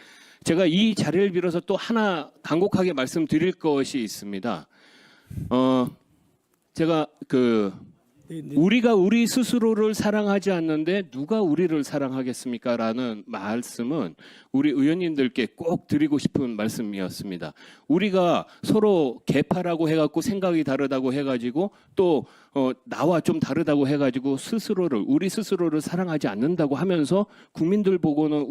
제가 이 자리를 빌어서 또 하나 간곡하게 말씀드릴 것이 있습니다. 제가 우리가 우리 스스로를 사랑하지 않는데 누가 우리를 사랑하겠습니까? 라는 말씀은 우리 의원님들께 꼭 드리고 싶은 말씀이었습니다. 우리가 서로 개파라고 해갖고 생각이 다르다고 해가지고 또 나와 좀 다르다고 해가지고 우리 스스로를 사랑하지 않는다고 하면서 국민들 보고는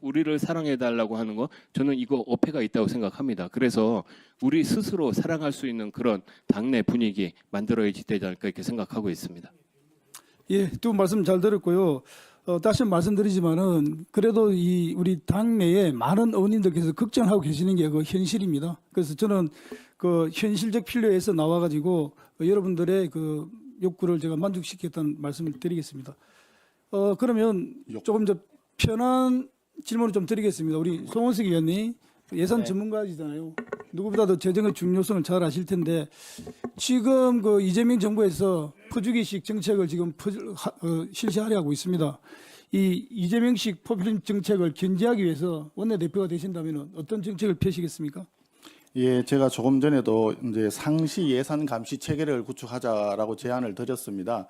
우리를 사랑해달라고 하는 거 저는 이거 어폐가 있다고 생각합니다. 그래서 우리 스스로 사랑할 수 있는 그런 당내 분위기 만들어야지 되지 않을까 이렇게 생각하고 있습니다. 예, 두 분 말씀 잘 들었고요. 다시 말씀드리지만은 그래도 우리 당내에 많은 의원님들께서 걱정하고 계시는 게 그 현실입니다. 그래서 저는 그 현실적 필요에서 나와가지고 여러분들의 그 욕구를 제가 만족시켰다는 말씀을 드리겠습니다. 그러면 조금 더 편한 질문을 좀 드리겠습니다. 우리 송원석 의원님 예산 전문가이잖아요. 누구보다도 재정의 중요성을 잘 아실 텐데 지금 그 이재명 정부에서 퍼주기식 정책을 지금 실시하려 하고 있습니다. 이 이재명식 포퓰리즘 정책을 견제하기 위해서 원내대표가 되신다면 어떤 정책을 펴시겠습니까? 예, 제가 조금 전에도 이제 상시 예산 감시 체계를 구축하자라고 제안을 드렸습니다.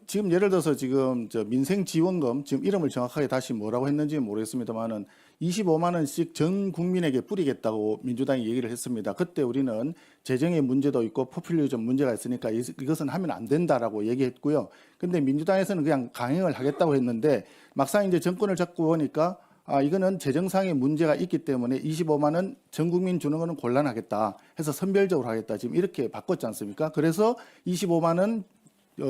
지금 예를 들어서 지금 민생 지원금 지금 이름을 정확하게 다시 뭐라고 했는지 모르겠습니다만은 25만 원씩 전 국민에게 뿌리겠다고 민주당이 얘기를 했습니다. 그때 우리는 재정의 문제도 있고 포퓰리즘 문제가 있으니까 이것은 하면 안 된다라고 얘기했고요. 근데 민주당에서는 그냥 강행을 하겠다고 했는데 막상 이제 정권을 잡고 보니까 이거는 재정상의 문제가 있기 때문에 25만 원 전 국민 주는 거는 곤란하겠다 해서 선별적으로 하겠다. 지금 이렇게 바꿨지 않습니까? 그래서 25만 원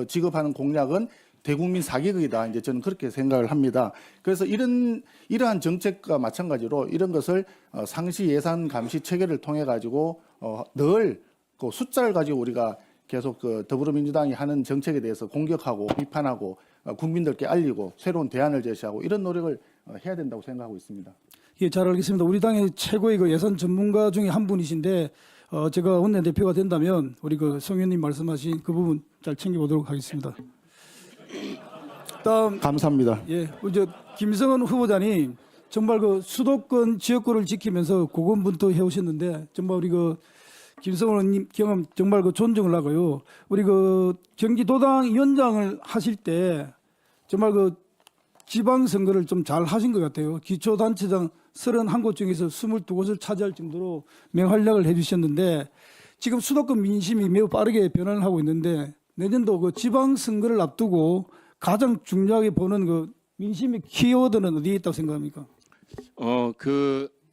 지급하는 공약은 대국민 사기극이다. 이제 저는 그렇게 생각을 합니다. 그래서 이러한 정책과 마찬가지로 이런 것을 상시 예산 감시 체계를 통해 가지고 늘 그 숫자를 가지고 우리가 계속 그 더불어민주당이 하는 정책에 대해서 공격하고 비판하고 국민들께 알리고 새로운 대안을 제시하고 이런 노력을 해야 된다고 생각하고 있습니다. 예, 잘 알겠습니다. 우리 당의 최고의 그 예산 전문가 중에 한 분이신데 제가 원내대표가 된다면 우리 그 송 의원님 말씀하신 그 부분 잘 챙겨보도록 하겠습니다. 다음 감사합니다. 예, 우리 김성은 후보자님 정말 그 수도권 지역구를 지키면서 고군분투 해오셨는데 정말 우리 그 김성은 의원님 경험 정말 그 존경을 하고요. 우리 그 경기도당 위원장을 하실 때 정말 그 지방선거를 좀 잘 하신 것 같아요. 기초단체장 31곳 중에서 22곳을 차지할 정도로 맹활약을 해주셨는데 지금 수도권 민심이 매우 빠르게 변화를 하고 있는데 내년도 그 지방선거를 앞두고 가장 중요하게 보는 그 민심의 키워드는 어디에 있다고 생각합니까?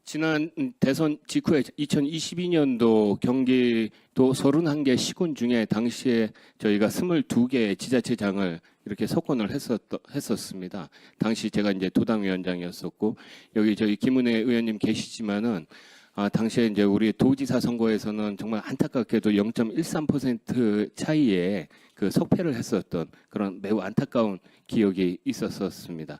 지난 대선 직후에 2022년도 경기도 31개 시군 중에 당시에 저희가 22개 지자체장을 이렇게 석권을 했었습니다. 당시 제가 이제 도당위원장이었었고 여기 저희 김은혜 의원님 계시지만은 당시에 이제 우리 도지사 선거에서는 정말 안타깝게도 0.13% 차이에 그 석패를 했었던 그런 매우 안타까운 기억이 있었습니다.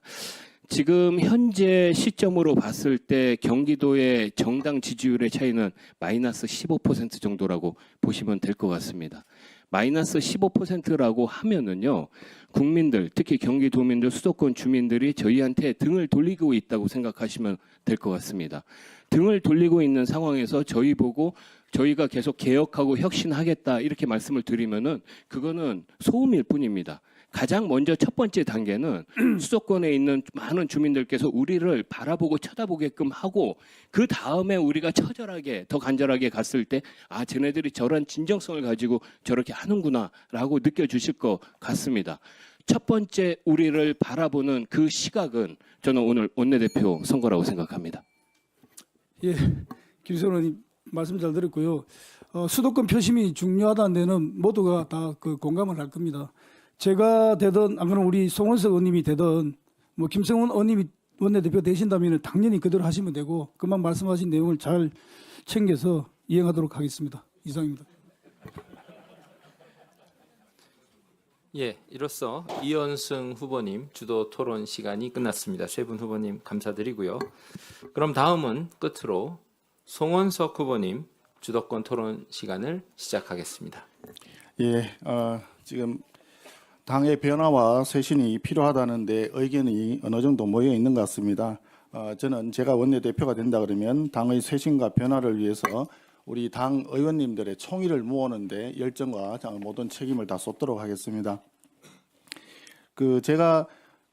지금 현재 시점으로 봤을 때 경기도의 정당 지지율의 차이는 마이너스 15% 정도라고 보시면 될 것 같습니다. 마이너스 15%라고 하면은요, 국민들, 특히 경기도민들, 수도권 주민들이 저희한테 등을 돌리고 있다고 생각하시면 될 것 같습니다. 등을 돌리고 있는 상황에서 저희 보고 저희가 계속 개혁하고 혁신하겠다 이렇게 말씀을 드리면은 그거는 소음일 뿐입니다. 가장 먼저 첫 번째 단계는 수도권에 있는 많은 주민들께서 우리를 바라보고 쳐다보게끔 하고 그 다음에 우리가 처절하게 더 간절하게 갔을 때 아, 쟤네들이 저런 진정성을 가지고 저렇게 하는구나라고 느껴주실 것 같습니다. 첫 번째 우리를 바라보는 그 시각은 저는 오늘 원내대표 선거라고 생각합니다. 예, 김성원 의원님 말씀 잘 들었고요. 수도권 표심이 중요하다는 데는 모두가 다 그 공감을 할 겁니다. 제가 되든 안 그러면 우리 송원석 의원님이 되든 뭐 김성원 의원님이 원내대표 되신다면 당연히 그대로 하시면 되고 그만 말씀하신 내용을 잘 챙겨서 이행하도록 하겠습니다. 이상입니다. 예, 이로써 이현승 후보님 주도 토론 시간이 끝났습니다. 세 분 후보님 감사드리고요. 그럼 다음은 끝으로 송원석 후보님 주도권 토론 시간을 시작하겠습니다. 예, 지금 당의 변화와 쇄신이 필요하다는데 의견이 어느 정도 모여 있는 것 같습니다. 저는 제가 원내대표가 된다 그러면 당의 쇄신과 변화를 위해서 우리 당 의원님들의 총의를 모으는데 열정과 모든 책임을 다 쏟도록 하겠습니다. 제가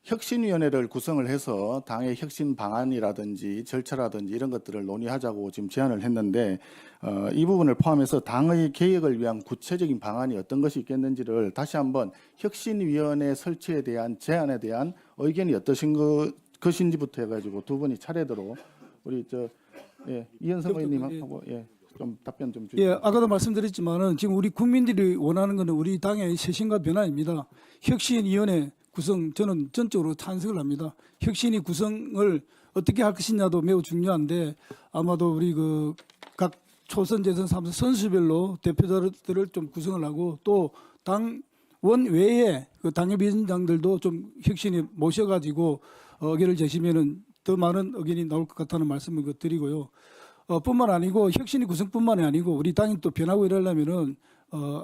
혁신위원회를 구성을 해서 당의 혁신 방안이라든지 절차라든지 이런 것들을 논의하자고 지금 제안을 했는데 이 부분을 포함해서 당의 개혁을 위한 구체적인 방안이 어떤 것이 있겠는지를 다시 한번 혁신위원회 설치에 대한 제안에 대한 의견이 어떠신 것인지부터 해가지고 두 분이 차례대로 우리 이현성 의원님하고 좀 답변 좀 주시죠. 예, 아까도 말씀드렸지만은 지금 우리 국민들이 원하는 것은 우리 당의 쇄신과 변화입니다. 혁신위원회 구성 저는 전적으로 찬성을 합니다. 혁신위 구성을 어떻게 할 것이냐도 매우 중요한데 아마도 우리 각 초선 재선 3선 선수별로 대표자들을 좀 구성을 하고 또 당원 외에 그 당협위원장들도 좀 혁신이 모셔가지고 의견을 제시면은 더 많은 의견이 나올 것 같다는 말씀을 드리고요. 뿐만 아니고 혁신이 구성뿐만이 아니고 우리 당이 또 변하고 이러려면은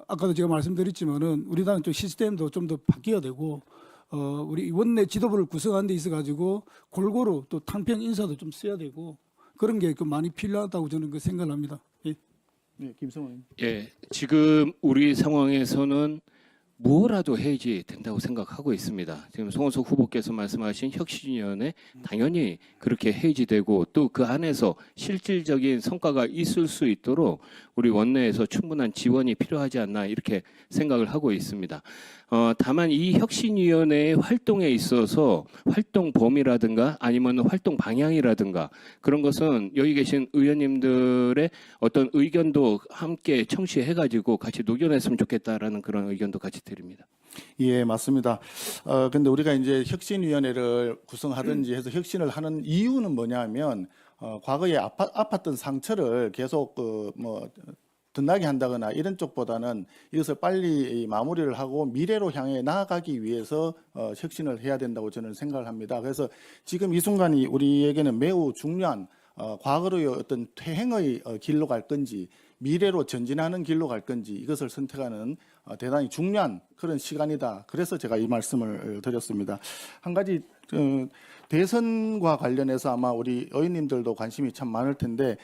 아까도 제가 말씀드렸지만은 우리 당은 좀 시스템도 좀 더 바뀌어야 되고 우리 원내 지도부를 구성하는 데 있어 가지고 골고루 또 탕평 인사도 좀 써야 되고 그런 게 많이 필요하다고 저는 생각을 합니다. 예. 네, 김성원. 예, 지금 우리 상황에서는 뭐라도 해야지 된다고 생각하고 있습니다. 지금 송원석 후보께서 말씀하신 혁신위원회 당연히 그렇게 해지되고 또 그 안에서 실질적인 성과가 있을 수 있도록 우리 원내에서 충분한 지원이 필요하지 않나 이렇게 생각을 하고 있습니다. 다만 이 혁신위원회의 활동에 있어서 활동 범위라든가 아니면 활동 방향이라든가 그런 것은 여기 계신 의원님들의 어떤 의견도 함께 청취해가지고 같이 녹여냈으면 좋겠다라는 그런 의견도 같이 드립니다. 예, 맞습니다. 근데 우리가 이제 혁신위원회를 구성하든지 해서 혁신을 하는 이유는 뭐냐면 과거에 아팠던 상처를 계속 덧나게 한다거나 이런 쪽보다는 이것을 빨리 마무리를 하고 미래로 향해 나아가기 위해서 혁신을 해야 된다고 저는 생각을 합니다. 그래서 지금 이 순간이 우리에게는 매우 중요한 과거로의 어떤 퇴행의 길로 갈 건지 미래로 전진하는 길로 갈 건지 이것을 선택하는 대단히 중요한 그런 시간이다. 그래서 제가 이 말씀을 드렸습니다. 한 가지 대선과 관련해서 아마 우리 의원님들도 관심이 참 많을 텐데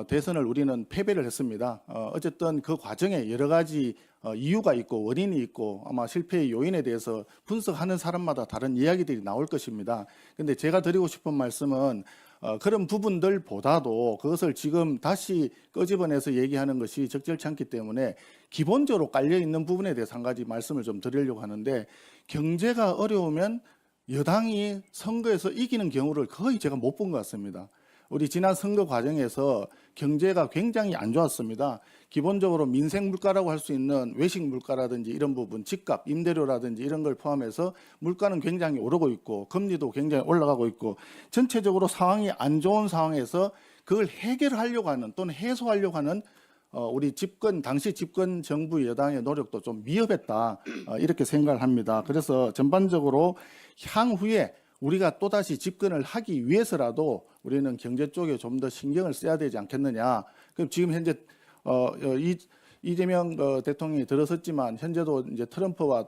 대선을 우리는 패배를 했습니다. 어쨌든 그 과정에 여러 가지 이유가 있고 원인이 있고 아마 실패의 요인에 대해서 분석하는 사람마다 다른 이야기들이 나올 것입니다. 그런데 제가 드리고 싶은 말씀은 그런 부분들보다도 그것을 지금 다시 끄집어내서 얘기하는 것이 적절치 않기 때문에 기본적으로 깔려있는 부분에 대해서 한 가지 말씀을 좀 드리려고 하는데 경제가 어려우면 여당이 선거에서 이기는 경우를 거의 제가 못 본 것 같습니다. 우리 지난 선거 과정에서 경제가 굉장히 안 좋았습니다. 기본적으로 민생 물가라고 할 수 있는 외식 물가라든지 이런 부분, 집값, 임대료라든지 이런 걸 포함해서 물가는 굉장히 오르고 있고 금리도 굉장히 올라가고 있고 전체적으로 상황이 안 좋은 상황에서 그걸 해결하려고 하는 또는 해소하려고 하는 우리 당시 집권 정부 여당의 노력도 좀 미흡했다 이렇게 생각을 합니다. 그래서 전반적으로 향후에 우리가 또다시 집권을 하기 위해서라도 우리는 경제 쪽에 좀 더 신경을 써야 되지 않겠느냐. 그럼 지금 현재 이재명 대통령이 들어섰지만 현재도 이제 트럼프와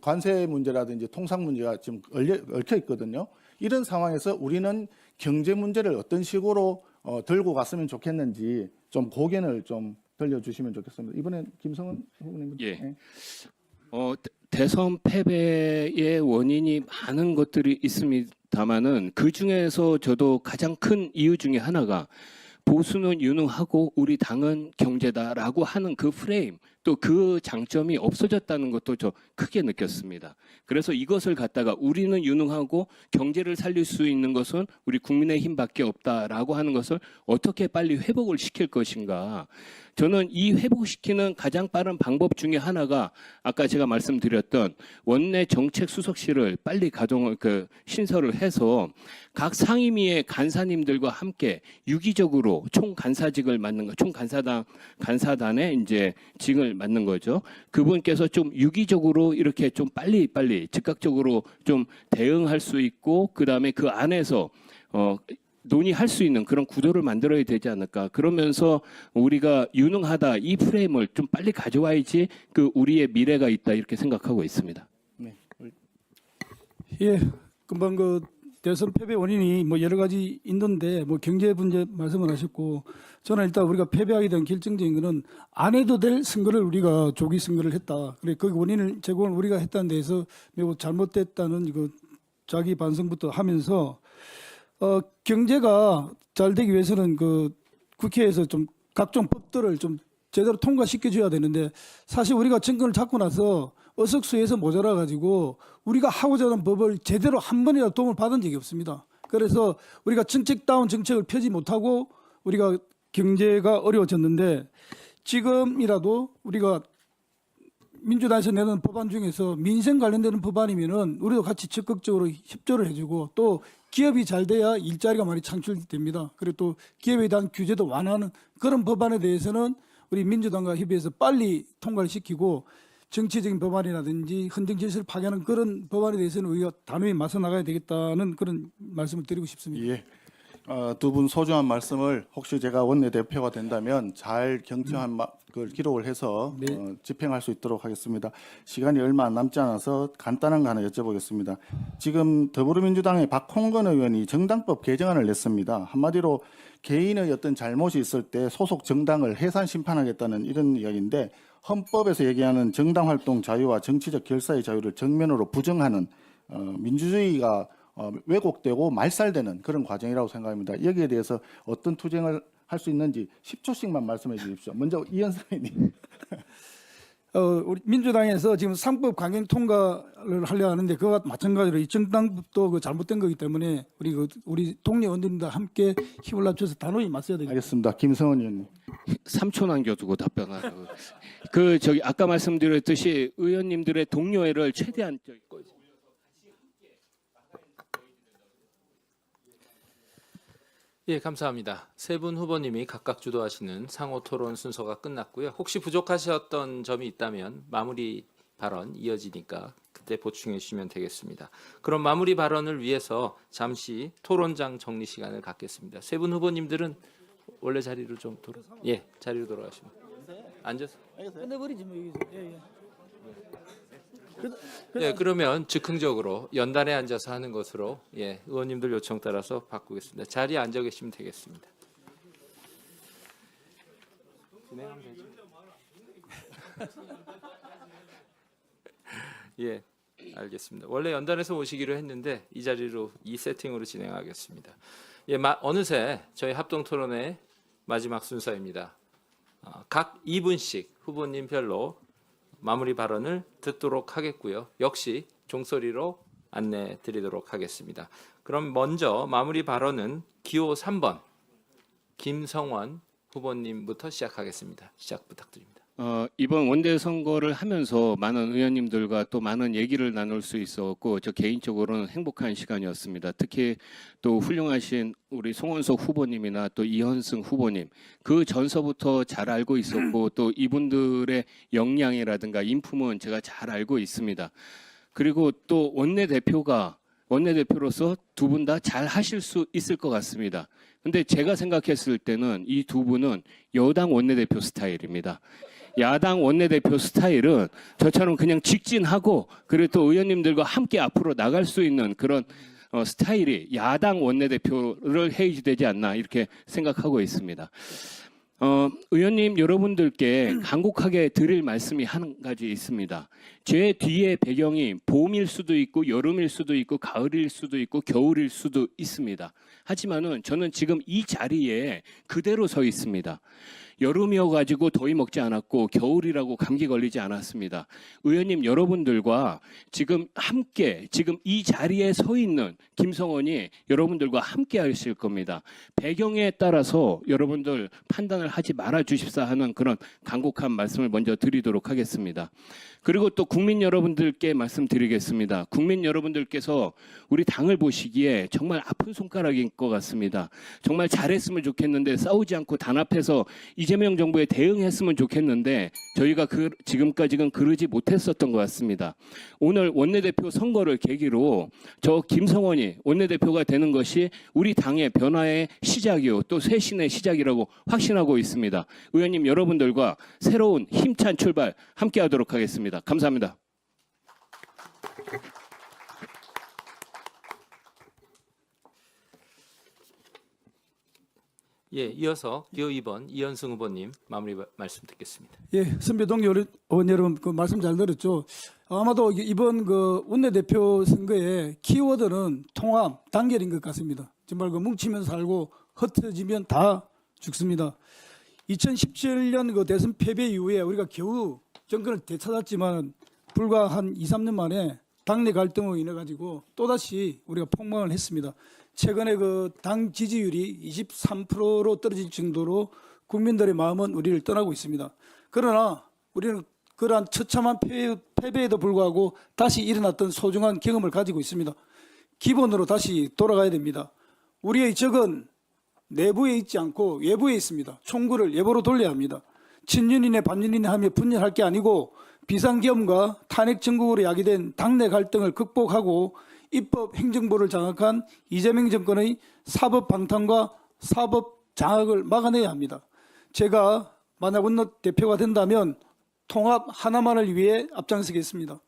관세 문제라든지 통상 문제가 지금 얽혀 있거든요. 이런 상황에서 우리는 경제 문제를 어떤 식으로 들고 갔으면 좋겠는지 좀 고견을 좀 들려주시면 좋겠습니다. 이번엔 김성원 후보님. 예. 네. 대선 패배의 원인이 많은 것들이 있습니다만은 그 중에서 저도 가장 큰 이유 중에 하나가 보수는 유능하고 우리 당은 경제다라고 하는 그 프레임 또 그 장점이 없어졌다는 것도 저 크게 느꼈습니다. 그래서 이것을 갖다가 우리는 유능하고 경제를 살릴 수 있는 것은 우리 국민의힘밖에 없다라고 하는 것을 어떻게 빨리 회복을 시킬 것인가. 저는 이 회복시키는 가장 빠른 방법 중에 하나가 아까 제가 말씀드렸던 원내 정책 수석실을 빨리 신설을 해서 각 상임위의 간사님들과 함께 유기적으로 총 간사직을 맡는 거, 총 간사단의 이제 직을 맡는 거죠. 그분께서 좀 유기적으로 이렇게 좀 빨리 즉각적으로 좀 대응할 수 있고 그다음에 그 안에서 논의할 수 있는 그런 구도를 만들어야 되지 않을까. 그러면서 우리가 유능하다 이 프레임을 좀 빨리 가져와야지 그 우리의 미래가 있다 이렇게 생각하고 있습니다. 네. 예, 금방 그 대선 패배 원인이 뭐 여러 가지 있는데 뭐 경제 문제 말씀을 하셨고 저는 일단 우리가 패배하게 된 결정적인 거는 안 해도 될 선거를 우리가 조기 선거를 했다. 그래 그 원인을 제공을 우리가 했다는 데에서 매우 잘못됐다는 이거 자기 반성부터 하면서 경제가 잘 되기 위해서는 그 국회에서 좀 각종 법들을 좀 제대로 통과시켜 줘야 되는데 사실 우리가 정권을 잡고 나서 어석수에서 모자라 가지고 우리가 하고자 하는 법을 제대로 한 번이라도 도움을 받은 적이 없습니다. 그래서 우리가 정책다운 정책을 펴지 못하고 우리가 경제가 어려워졌는데 지금이라도 우리가 민주당에서 내는 법안 중에서 민생 관련되는 법안이면은 우리도 같이 적극적으로 협조를 해주고 또 기업이 잘 돼야 일자리가 많이 창출됩니다. 그리고 또 기업에 대한 규제도 완화하는 그런 법안에 대해서는 우리 민주당과 협의해서 빨리 통과를 시키고 정치적인 법안이라든지 헌정 질서를 파괴하는 그런 법안에 대해서는 우리가 단호히 맞서 나가야 되겠다는 그런 말씀을 드리고 싶습니다. 예. 두 분 소중한 말씀을 혹시 제가 원내대표가 된다면 잘 경청한 그 기록을 해서 네. 집행할 수 있도록 하겠습니다. 시간이 얼마 안 남지 않아서 간단한 거 하나 여쭤보겠습니다. 지금 더불어민주당의 박홍근 의원이 정당법 개정안을 냈습니다. 한마디로 개인의 어떤 잘못이 있을 때 소속 정당을 해산 심판하겠다는 이런 이야기인데 헌법에서 얘기하는 정당활동 자유와 정치적 결사의 자유를 정면으로 부정하는 민주주의가 왜곡되고 말살되는 그런 과정이라고 생각합니다. 여기에 대해서 어떤 투쟁을 할 수 있는지 10초씩만 말씀해 주십시오. 먼저 이현상 의원님. 우리 민주당에서 지금 상법 강행 통과를 하려 하는데 그와 마찬가지로 이 정당법도 그 잘못된 거기 때문에 우리 동료 의원들과 함께 힘을 합쳐서 단호히 맞서야 되겠습니다. 알겠습니다. 김성원 의원님. 3초 남겨두고 답변하라고. 아까 말씀드렸듯이 의원님들의 동료애를 최대한 예, 감사합니다. 세 분 후보님이 각각 주도하시는 상호 토론 순서가 끝났고요. 혹시 부족하셨던 점이 있다면 마무리 발언 이어지니까 그때 보충해 주시면 되겠습니다. 그럼 마무리 발언을 위해서 잠시 토론장 정리 시간을 갖겠습니다. 세 분 후보님들은 원래 자리로 좀 자리로 돌아가시면 앉아서. 끝내버리지 뭐 여기서. 예, 그러면 즉흥적으로 연단에 앉아서 하는 것으로 의원님들 요청 따라서 바꾸겠습니다. 자리에 앉아 계시면 되겠습니다. 진행하면 되죠. 예, 알겠습니다. 원래 연단에서 오시기로 했는데 이 자리로 이 세팅으로 진행하겠습니다. 예, 어느새 저희 합동 토론의 마지막 순서입니다. 각 2분씩 후보님 별로 마무리 발언을 듣도록 하겠고요. 역시 종소리로 안내 드리도록 하겠습니다. 그럼 먼저 마무리 발언은 기호 3번 김성원 후보님부터 시작하겠습니다. 시작 부탁드립니다. 이번 원내 선거를 하면서 많은 의원님들과 또 많은 얘기를 나눌 수 있었고 저 개인적으로는 행복한 시간이었습니다. 특히 또 훌륭하신 우리 송원석 후보님이나 또 이현승 후보님 그 전서부터 잘 알고 있었고 또 이분들의 역량이라든가 인품은 제가 잘 알고 있습니다. 그리고 또 원내대표로서 두 분 다 잘 하실 수 있을 것 같습니다. 근데 제가 생각했을 때는 이 두 분은 여당 원내대표 스타일입니다. 야당 원내대표 스타일은 저처럼 그냥 직진하고 그리고 또 의원님들과 함께 앞으로 나갈 수 있는 그런 스타일이 야당 원내대표를 해야지 않나 이렇게 생각하고 있습니다. 의원님 여러분들께 간곡하게 드릴 말씀이 한 가지 있습니다. 제 뒤에 배경이 봄일 수도 있고 여름일 수도 있고 가을일 수도 있고 겨울일 수도 있습니다. 하지만은 저는 지금 이 자리에 그대로 서 있습니다. 여름이어가지고 더위 먹지 않았고 겨울이라고 감기 걸리지 않았습니다. 의원님 여러분들과 지금 함께 지금 이 자리에 서 있는 김성원이 여러분들과 함께 하실 겁니다. 배경에 따라서 여러분들 판단을 하지 말아 주십사 하는 그런 간곡한 말씀을 먼저 드리도록 하겠습니다. 그리고 또 국민 여러분들께 말씀드리겠습니다. 국민 여러분들께서 우리 당을 보시기에 정말 아픈 손가락인 것 같습니다. 정말 잘했으면 좋겠는데 싸우지 않고 단합해서 이재명 정부에 대응했으면 좋겠는데 저희가 지금까지는 그러지 못했었던 것 같습니다. 오늘 원내대표 선거를 계기로 저 김성원이 원내대표가 되는 것이 우리 당의 변화의 시작이요 또 쇄신의 시작이라고 확신하고 있습니다. 의원님 여러분들과 새로운 힘찬 출발 함께하도록 하겠습니다. 감사합니다. 예, 이어서 기호 2번 이현승 후보님 마무리 말씀 듣겠습니다. 예, 선배 동료 의원 여러분 그 말씀 잘 들었죠. 아마도 이번 그 원내대표 선거의 키워드는 통합, 단결인 것 같습니다. 정말 그 뭉치면 살고 흩어지면 다 죽습니다. 2017년 그 대선 패배 이후에 우리가 겨우 정권을 되찾았지만 불과 한 2, 3년 만에 당내 갈등으로 인해 가지고 또다시 우리가 폭망을 했습니다. 최근에 그 당 지지율이 23%로 떨어질 정도로 국민들의 마음은 우리를 떠나고 있습니다. 그러나 우리는 그러한 처참한 패배에도 불구하고 다시 일어났던 소중한 경험을 가지고 있습니다. 기본으로 다시 돌아가야 됩니다. 우리의 적은 내부에 있지 않고 외부에 있습니다. 총구를 외부로 돌려야 합니다. 친윤이네 반윤이네 하며 분열할 게 아니고 비상계엄과 탄핵 정국으로 야기된 당내 갈등을 극복하고 입법 행정부를 장악한 이재명 정권의 사법 방탄과 사법 장악을 막아내야 합니다. 제가 만약 원내대표가 된다면 통합 하나만을 위해 앞장서겠습니다.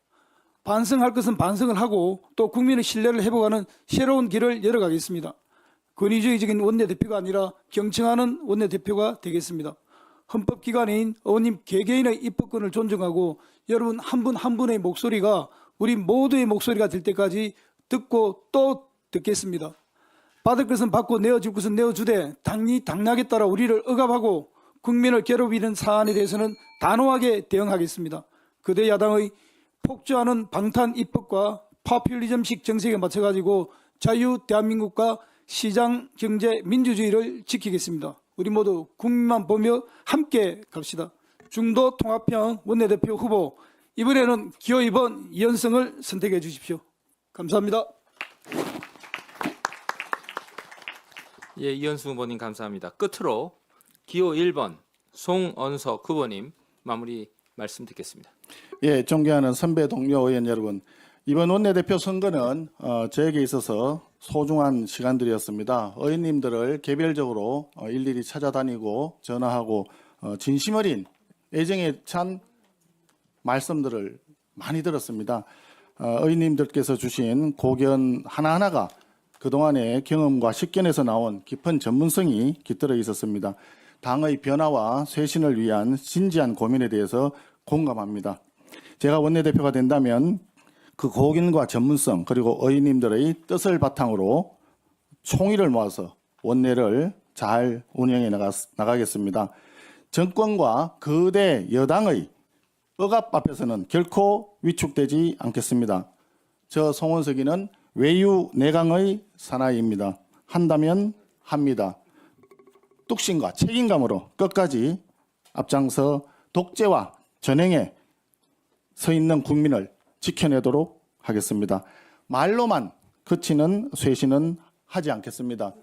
반성할 것은 반성을 하고 또 국민의 신뢰를 회복하는 새로운 길을 열어가겠습니다. 권위주의적인 원내대표가 아니라 경청하는 원내대표가 되겠습니다. 헌법기관인 의원님 개개인의 입법권을 존중하고 여러분 한 분 한 분의 목소리가 우리 모두의 목소리가 될 때까지 듣고 또 듣겠습니다. 받을 것은 받고 내어줄 것은 내어주되 당락에 따라 우리를 억압하고 국민을 괴롭히는 사안에 대해서는 단호하게 대응하겠습니다. 그대 야당의 폭주하는 방탄 입법과 파퓰리즘식 정책에 맞춰가지고 자유 대한민국과 시장 경제 민주주의를 지키겠습니다. 우리 모두 국민만 보며 함께 갑시다. 중도 통합형 원내대표 후보 이번에는 기호 2번 이현승을 선택해 주십시오. 감사합니다. 예, 이현승 후보님 감사합니다. 끝으로 기호 1번 송언석 후보님 마무리 말씀 듣겠습니다. 예, 존경하는 선배 동료 의원 여러분, 이번 원내대표 선거는 저에게 있어서 소중한 시간들이었습니다. 의원님들을 개별적으로 일일이 찾아다니고 전화하고 진심 어린 애정에 찬 말씀들을 많이 들었습니다. 의원님들께서 주신 고견 하나하나가 그동안의 경험과 식견에서 나온 깊은 전문성이 깃들어 있었습니다. 당의 변화와 쇄신을 위한 진지한 고민에 대해서 공감합니다. 제가 원내대표가 된다면 그 고견과 전문성 그리고 의원님들의 뜻을 바탕으로 총의를 모아서 원내를 잘 운영해 나가겠습니다. 정권과 거대 여당의 억압 앞에서는 결코 위축되지 않겠습니다. 저 송원석이는 외유 내강의 사나이입니다. 한다면 합니다. 뚝심과 책임감으로 끝까지 앞장서 독재와 전행에 서 있는 국민을 지켜내도록 하겠습니다. 말로만 그치는 쇄신은 하지 않겠습니다.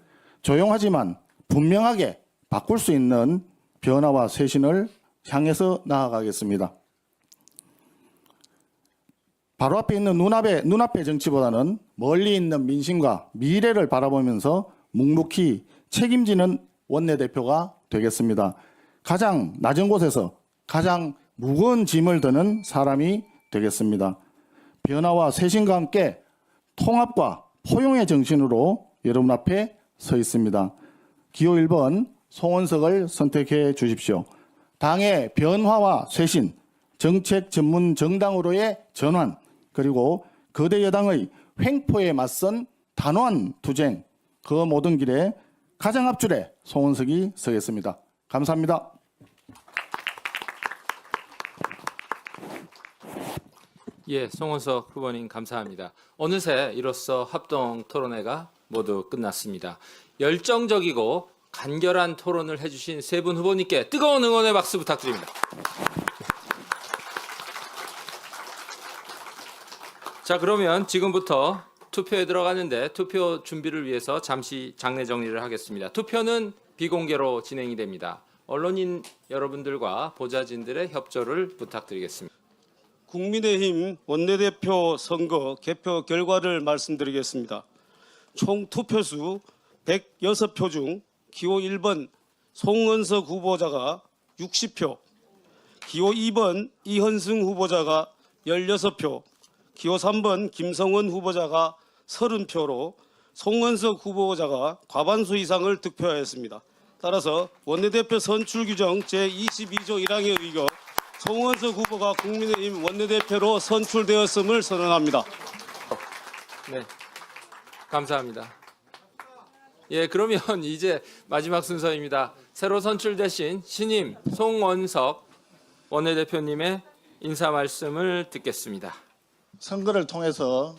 조용하지만 분명하게 바꿀 수 있는 변화와 쇄신을 향해서 나아가겠습니다. 바로 앞에 있는 눈앞의 정치보다는 멀리 있는 민심과 미래를 바라보면서 묵묵히 책임지는 원내대표가 되겠습니다. 가장 낮은 곳에서 가장 무거운 짐을 드는 사람이 되겠습니다. 변화와 쇄신과 함께 통합과 포용의 정신으로 여러분 앞에 서 있습니다. 기호 1번 송원석을 선택해 주십시오. 당의 변화와 쇄신, 정책 전문 정당으로의 전환, 그리고 거대 여당의 횡포에 맞선 단호한 투쟁, 그 모든 길에 가장 앞줄에 송원석이 서겠습니다. 감사합니다. 예, 송원석 후보님 감사합니다. 어느새 이로써 합동 토론회가 모두 끝났습니다. 열정적이고 간결한 토론을 해주신 세 분 후보님께 뜨거운 응원의 박수 부탁드립니다. 자, 그러면 지금부터 투표에 들어가는데 투표 준비를 위해서 잠시 장례 정리를 하겠습니다. 투표는 비공개로 진행이 됩니다. 언론인 여러분들과 보좌진들의 협조를 부탁드리겠습니다. 국민의힘 원내대표 선거 개표 결과를 말씀드리겠습니다. 총 투표수 106표 중 기호 1번 송원석 후보자가 60표, 기호 2번 이현승 후보자가 16표, 기호 3번 김성원 후보자가 30표로 송원석 후보자가 과반수 이상을 득표하였습니다. 따라서 원내대표 선출 규정 제22조 1항에 의거 송원석 후보가 국민의힘 원내대표로 선출되었음을 선언합니다. 네, 감사합니다. 예, 그러면 이제 마지막 순서입니다. 새로 선출되신 신임 송원석 원내대표님의 인사 말씀을 듣겠습니다. 선거를 통해서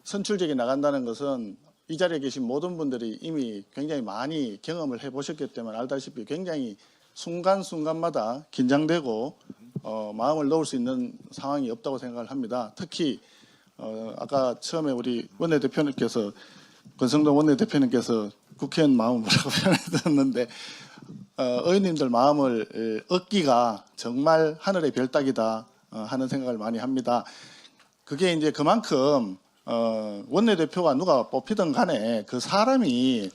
선출직이 나간다는 것은 이 자리에 계신 모든 분들이 이미 굉장히 많이 경험을 해보셨기 때문에 알다시피 굉장히 순간순간마다 긴장되고 마음을 놓을 수 있는 상황이 없다고 생각을 합니다. 특히 아까 처음에 우리 원내대표님께서 권성동 원내대표님께서 국회의원 마음을 뭐라고 표현했는데 의원님들 마음을 얻기가 정말 하늘의 별 따기다 하는 생각을 많이 합니다. 그게 이제 그만큼 원내대표가 누가 뽑히든 간에 그 사람이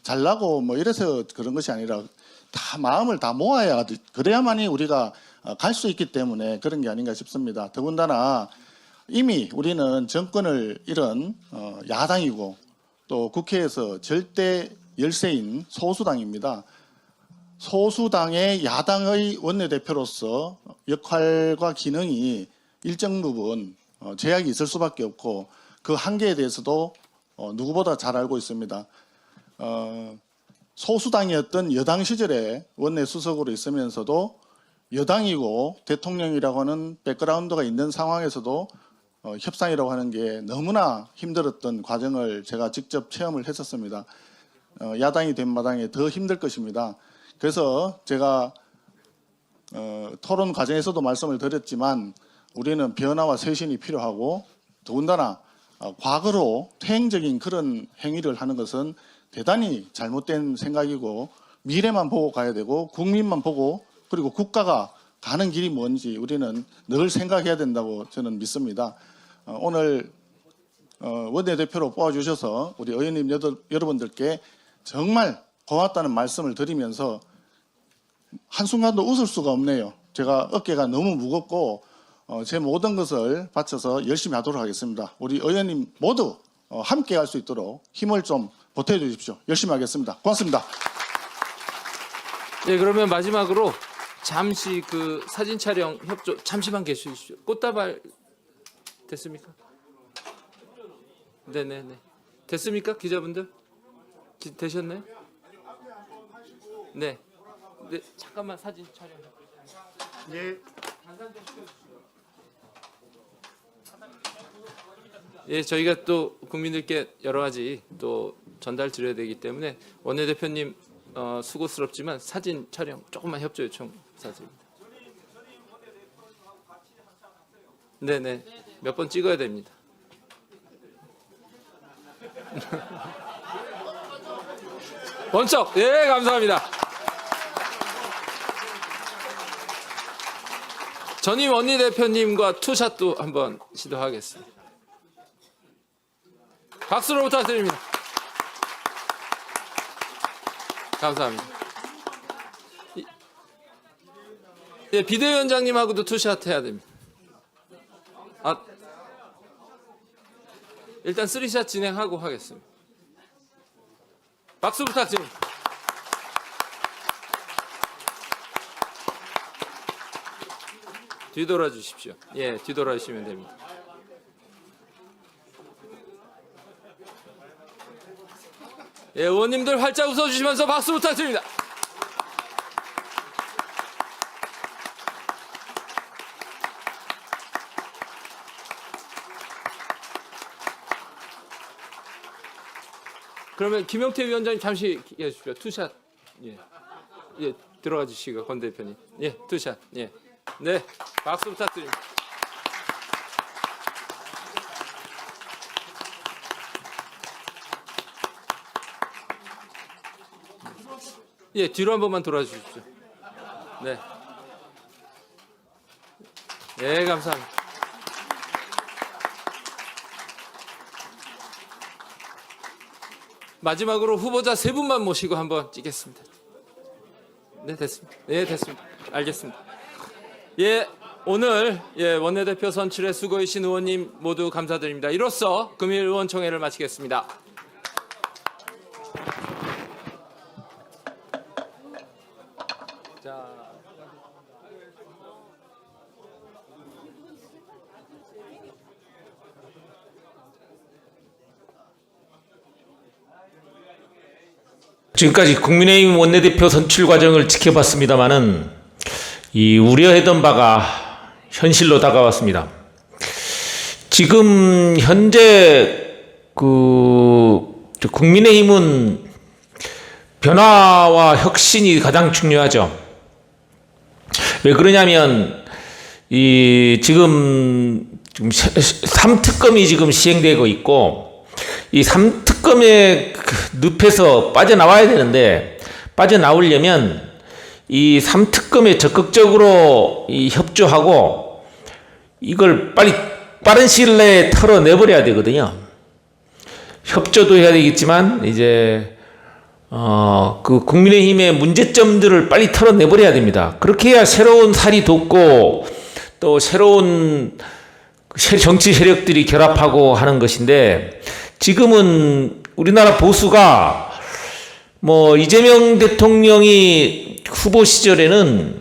잘나고 뭐 이래서 그런 것이 아니라 다 마음을 다 모아야 그래야만이 우리가 갈 수 있기 때문에 그런 게 아닌가 싶습니다. 더군다나 이미 우리는 정권을 잃은 야당이고 또 국회에서 절대 열세인 소수당입니다. 소수당의 야당의 원내대표로서 역할과 기능이 일정 부분 제약이 있을 수밖에 없고 그 한계에 대해서도 누구보다 잘 알고 있습니다. 소수당이었던 여당 시절에 원내수석으로 있으면서도 여당이고 대통령이라고 하는 백그라운드가 있는 상황에서도 협상이라고 하는 게 너무나 힘들었던 과정을 제가 직접 체험을 했었습니다. 야당이 된 마당에 더 힘들 것입니다. 그래서 제가 토론 과정에서도 말씀을 드렸지만 우리는 변화와 쇄신이 필요하고 더군다나 과거로 퇴행적인 그런 행위를 하는 것은 대단히 잘못된 생각이고 미래만 보고 가야 되고 국민만 보고 그리고 국가가 가는 길이 뭔지 우리는 늘 생각해야 된다고 저는 믿습니다. 오늘 원내대표로 뽑아주셔서 우리 의원님 여러분들께 정말 고맙다는 말씀을 드리면서 한순간도 웃을 수가 없네요. 제가 어깨가 너무 무겁고 제 모든 것을 바쳐서 열심히 하도록 하겠습니다. 우리 의원님 모두 함께 할 수 있도록 힘을 좀 보태주십시오. 열심히 하겠습니다. 고맙습니다. 예, 그러면 마지막으로 잠시 그 사진 촬영 협조 잠시만 계셔주십시오. 꽃다발 됐습니까? 네네네. 됐습니까? 기자분들? 되셨나요? 네. 네, 잠깐만 사진 촬영. 네. 예, 저희가 또 국민들께 여러 가지 또 전달 드려야 되기 때문에 원내대표님 수고스럽지만 사진 촬영 조금만 협조 요청 부탁드립니다. 네네. 몇 번 찍어야 됩니다. 번쩍. 예, 감사합니다. 전임 원내대표님과 투샷도 한번 시도하겠습니다. 박수로 부탁드립니다. 감사합니다. 예, 비대위원장님하고도 투샷 해야 됩니다. 일단 쓰리샷 진행하고 하겠습니다. 박수 부탁드립니다. 뒤돌아 주십시오. 예, 뒤돌아 주시면 됩니다. 예, 의원님들 활짝 웃어주시면서 박수 부탁드립니다. 그러면 김용태 위원장님 잠시 기다려 주십시오. 투샷. 예. 예, 들어가 주시고 권 대표님. 예, 투샷. 예. 네. 박수 부탁드립니다. 예, 뒤로 한 번만 돌아 주십시오. 네. 예, 감사합니다. 마지막으로 후보자 3분만 모시고 한번 찍겠습니다. 네, 됐습니다. 네, 됐습니다. 알겠습니다. 예, 오늘 원내대표 선출에 수고해주신 의원님 모두 감사드립니다. 이로써 금일 의원총회를 마치겠습니다. 지금까지 국민의힘 원내대표 선출 과정을 지켜봤습니다마는 이 우려했던 바가 현실로 다가왔습니다. 지금 현재 국민의힘은 변화와 혁신이 가장 중요하죠. 왜 그러냐면 지금 3특검이 지금 시행되고 있고 이 3특검의 늪에서 빠져나와야 되는데 빠져나오려면 이 3특검에 적극적으로 협조하고 이걸 빠른 시일 내에 털어내버려야 되거든요. 협조도 해야 되겠지만 이제 국민의힘의 문제점들을 빨리 털어내버려야 됩니다. 그렇게 해야 새로운 살이 돋고 또 새로운 정치 세력들이 결합하고 하는 것인데 지금은 우리나라 보수가 이재명 대통령이 후보 시절에는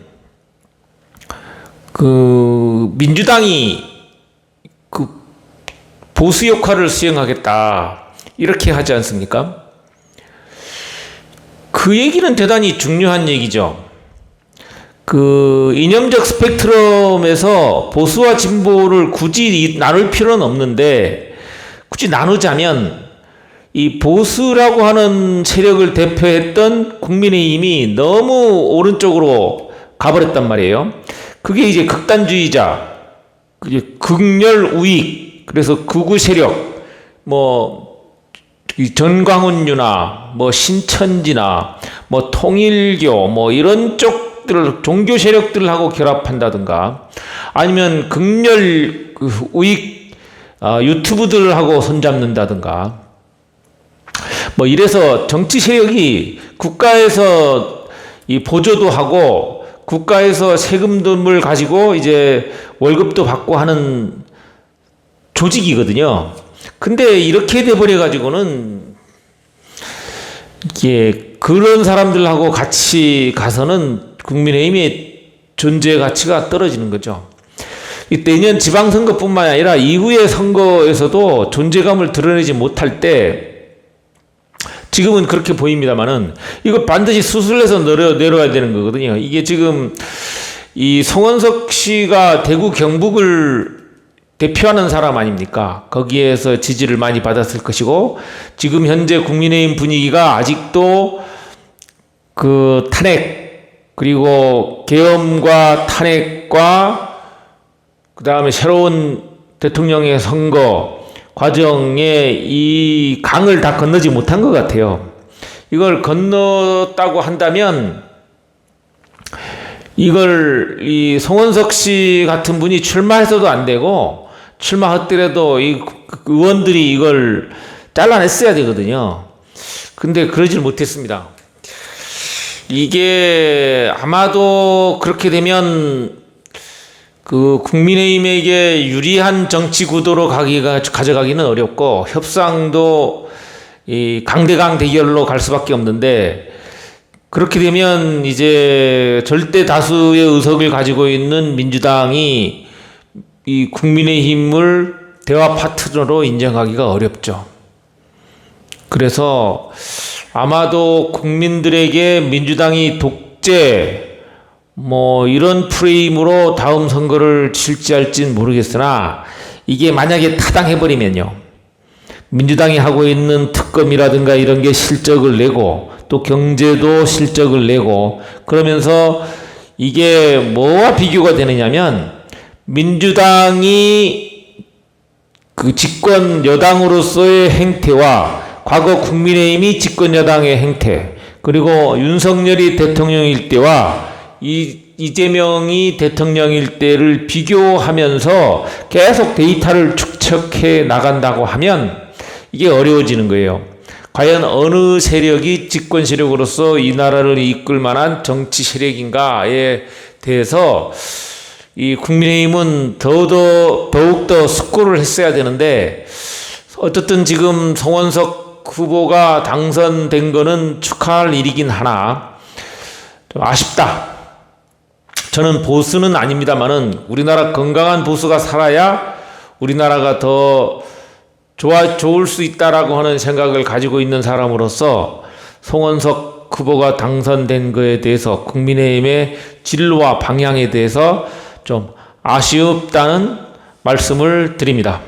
민주당이 보수 역할을 수행하겠다 이렇게 하지 않습니까? 그 얘기는 대단히 중요한 얘기죠. 이념적 스펙트럼에서 보수와 진보를 굳이 나눌 필요는 없는데 굳이 나누자면 이 보수라고 하는 세력을 대표했던 국민의힘이 너무 오른쪽으로 가버렸단 말이에요. 그게 이제 극단주의자, 극렬 우익, 그래서 극우 세력, 전광훈유나 신천지나 통일교 이런 쪽들 종교 세력들하고 결합한다든가 아니면 극렬 우익 유튜브들하고 손잡는다든가 이래서 정치 세력이 국가에서 이 보조도 하고 국가에서 세금을 가지고 이제 월급도 받고 하는 조직이거든요. 근데 이렇게 돼버려 가지고는 이게 그런 사람들하고 같이 가서는 국민의힘의 존재 가치가 떨어지는 거죠. 내년 지방선거뿐만 아니라 이후의 선거에서도 존재감을 드러내지 못할 때 지금은 그렇게 보입니다만은 이거 반드시 수술해서 내려야 되는 거거든요. 이게 지금 이 송원석 씨가 대구 경북을 대표하는 사람 아닙니까? 거기에서 지지를 많이 받았을 것이고 지금 현재 국민의힘 분위기가 아직도 탄핵 그리고 계엄과 탄핵과 그다음에 새로운 대통령의 선거 과정에 이 강을 다 건너지 못한 것 같아요. 이걸 건넜다고 한다면 이걸 이 송원석 씨 같은 분이 출마해서도 안 되고 출마했더라도 이 의원들이 이걸 잘라냈어야 되거든요. 근데 그러질 못했습니다. 이게 아마도 그렇게 되면 그 국민의힘에게 유리한 정치 구도로 가져가기는 어렵고 협상도 이 강대강 대결로 갈 수밖에 없는데 그렇게 되면 이제 절대 다수의 의석을 가지고 있는 민주당이 이 국민의힘을 대화 파트너로 인정하기가 어렵죠. 그래서 아마도 국민들에게 민주당이 독재 뭐 이런 프레임으로 다음 선거를 실지할지는 모르겠으나 이게 만약에 타당해버리면요. 민주당이 하고 있는 특검이라든가 이런 게 실적을 내고 또 경제도 실적을 내고 그러면서 이게 뭐와 비교가 되느냐면 민주당이 그 집권 여당으로서의 행태와 과거 국민의힘이 집권 여당의 행태 그리고 윤석열이 대통령일 때와 이재명이 대통령일 때를 비교하면서 계속 데이터를 축적해 나간다고 하면 이게 어려워지는 거예요. 과연 어느 세력이 집권 세력으로서 이 나라를 이끌 만한 정치 세력인가에 대해서 이 국민의힘은 더욱더 숙고를 했어야 되는데 어쨌든 지금 송원석 후보가 당선된 거는 축하할 일이긴 하나 좀 아쉽다. 저는 보수는 아닙니다만은 우리나라 건강한 보수가 살아야 우리나라가 더 좋을 수 있다라고 하는 생각을 가지고 있는 사람으로서 송원석 후보가 당선된 거에 대해서 국민의힘의 진로와 방향에 대해서 좀 아쉽다는 말씀을 드립니다.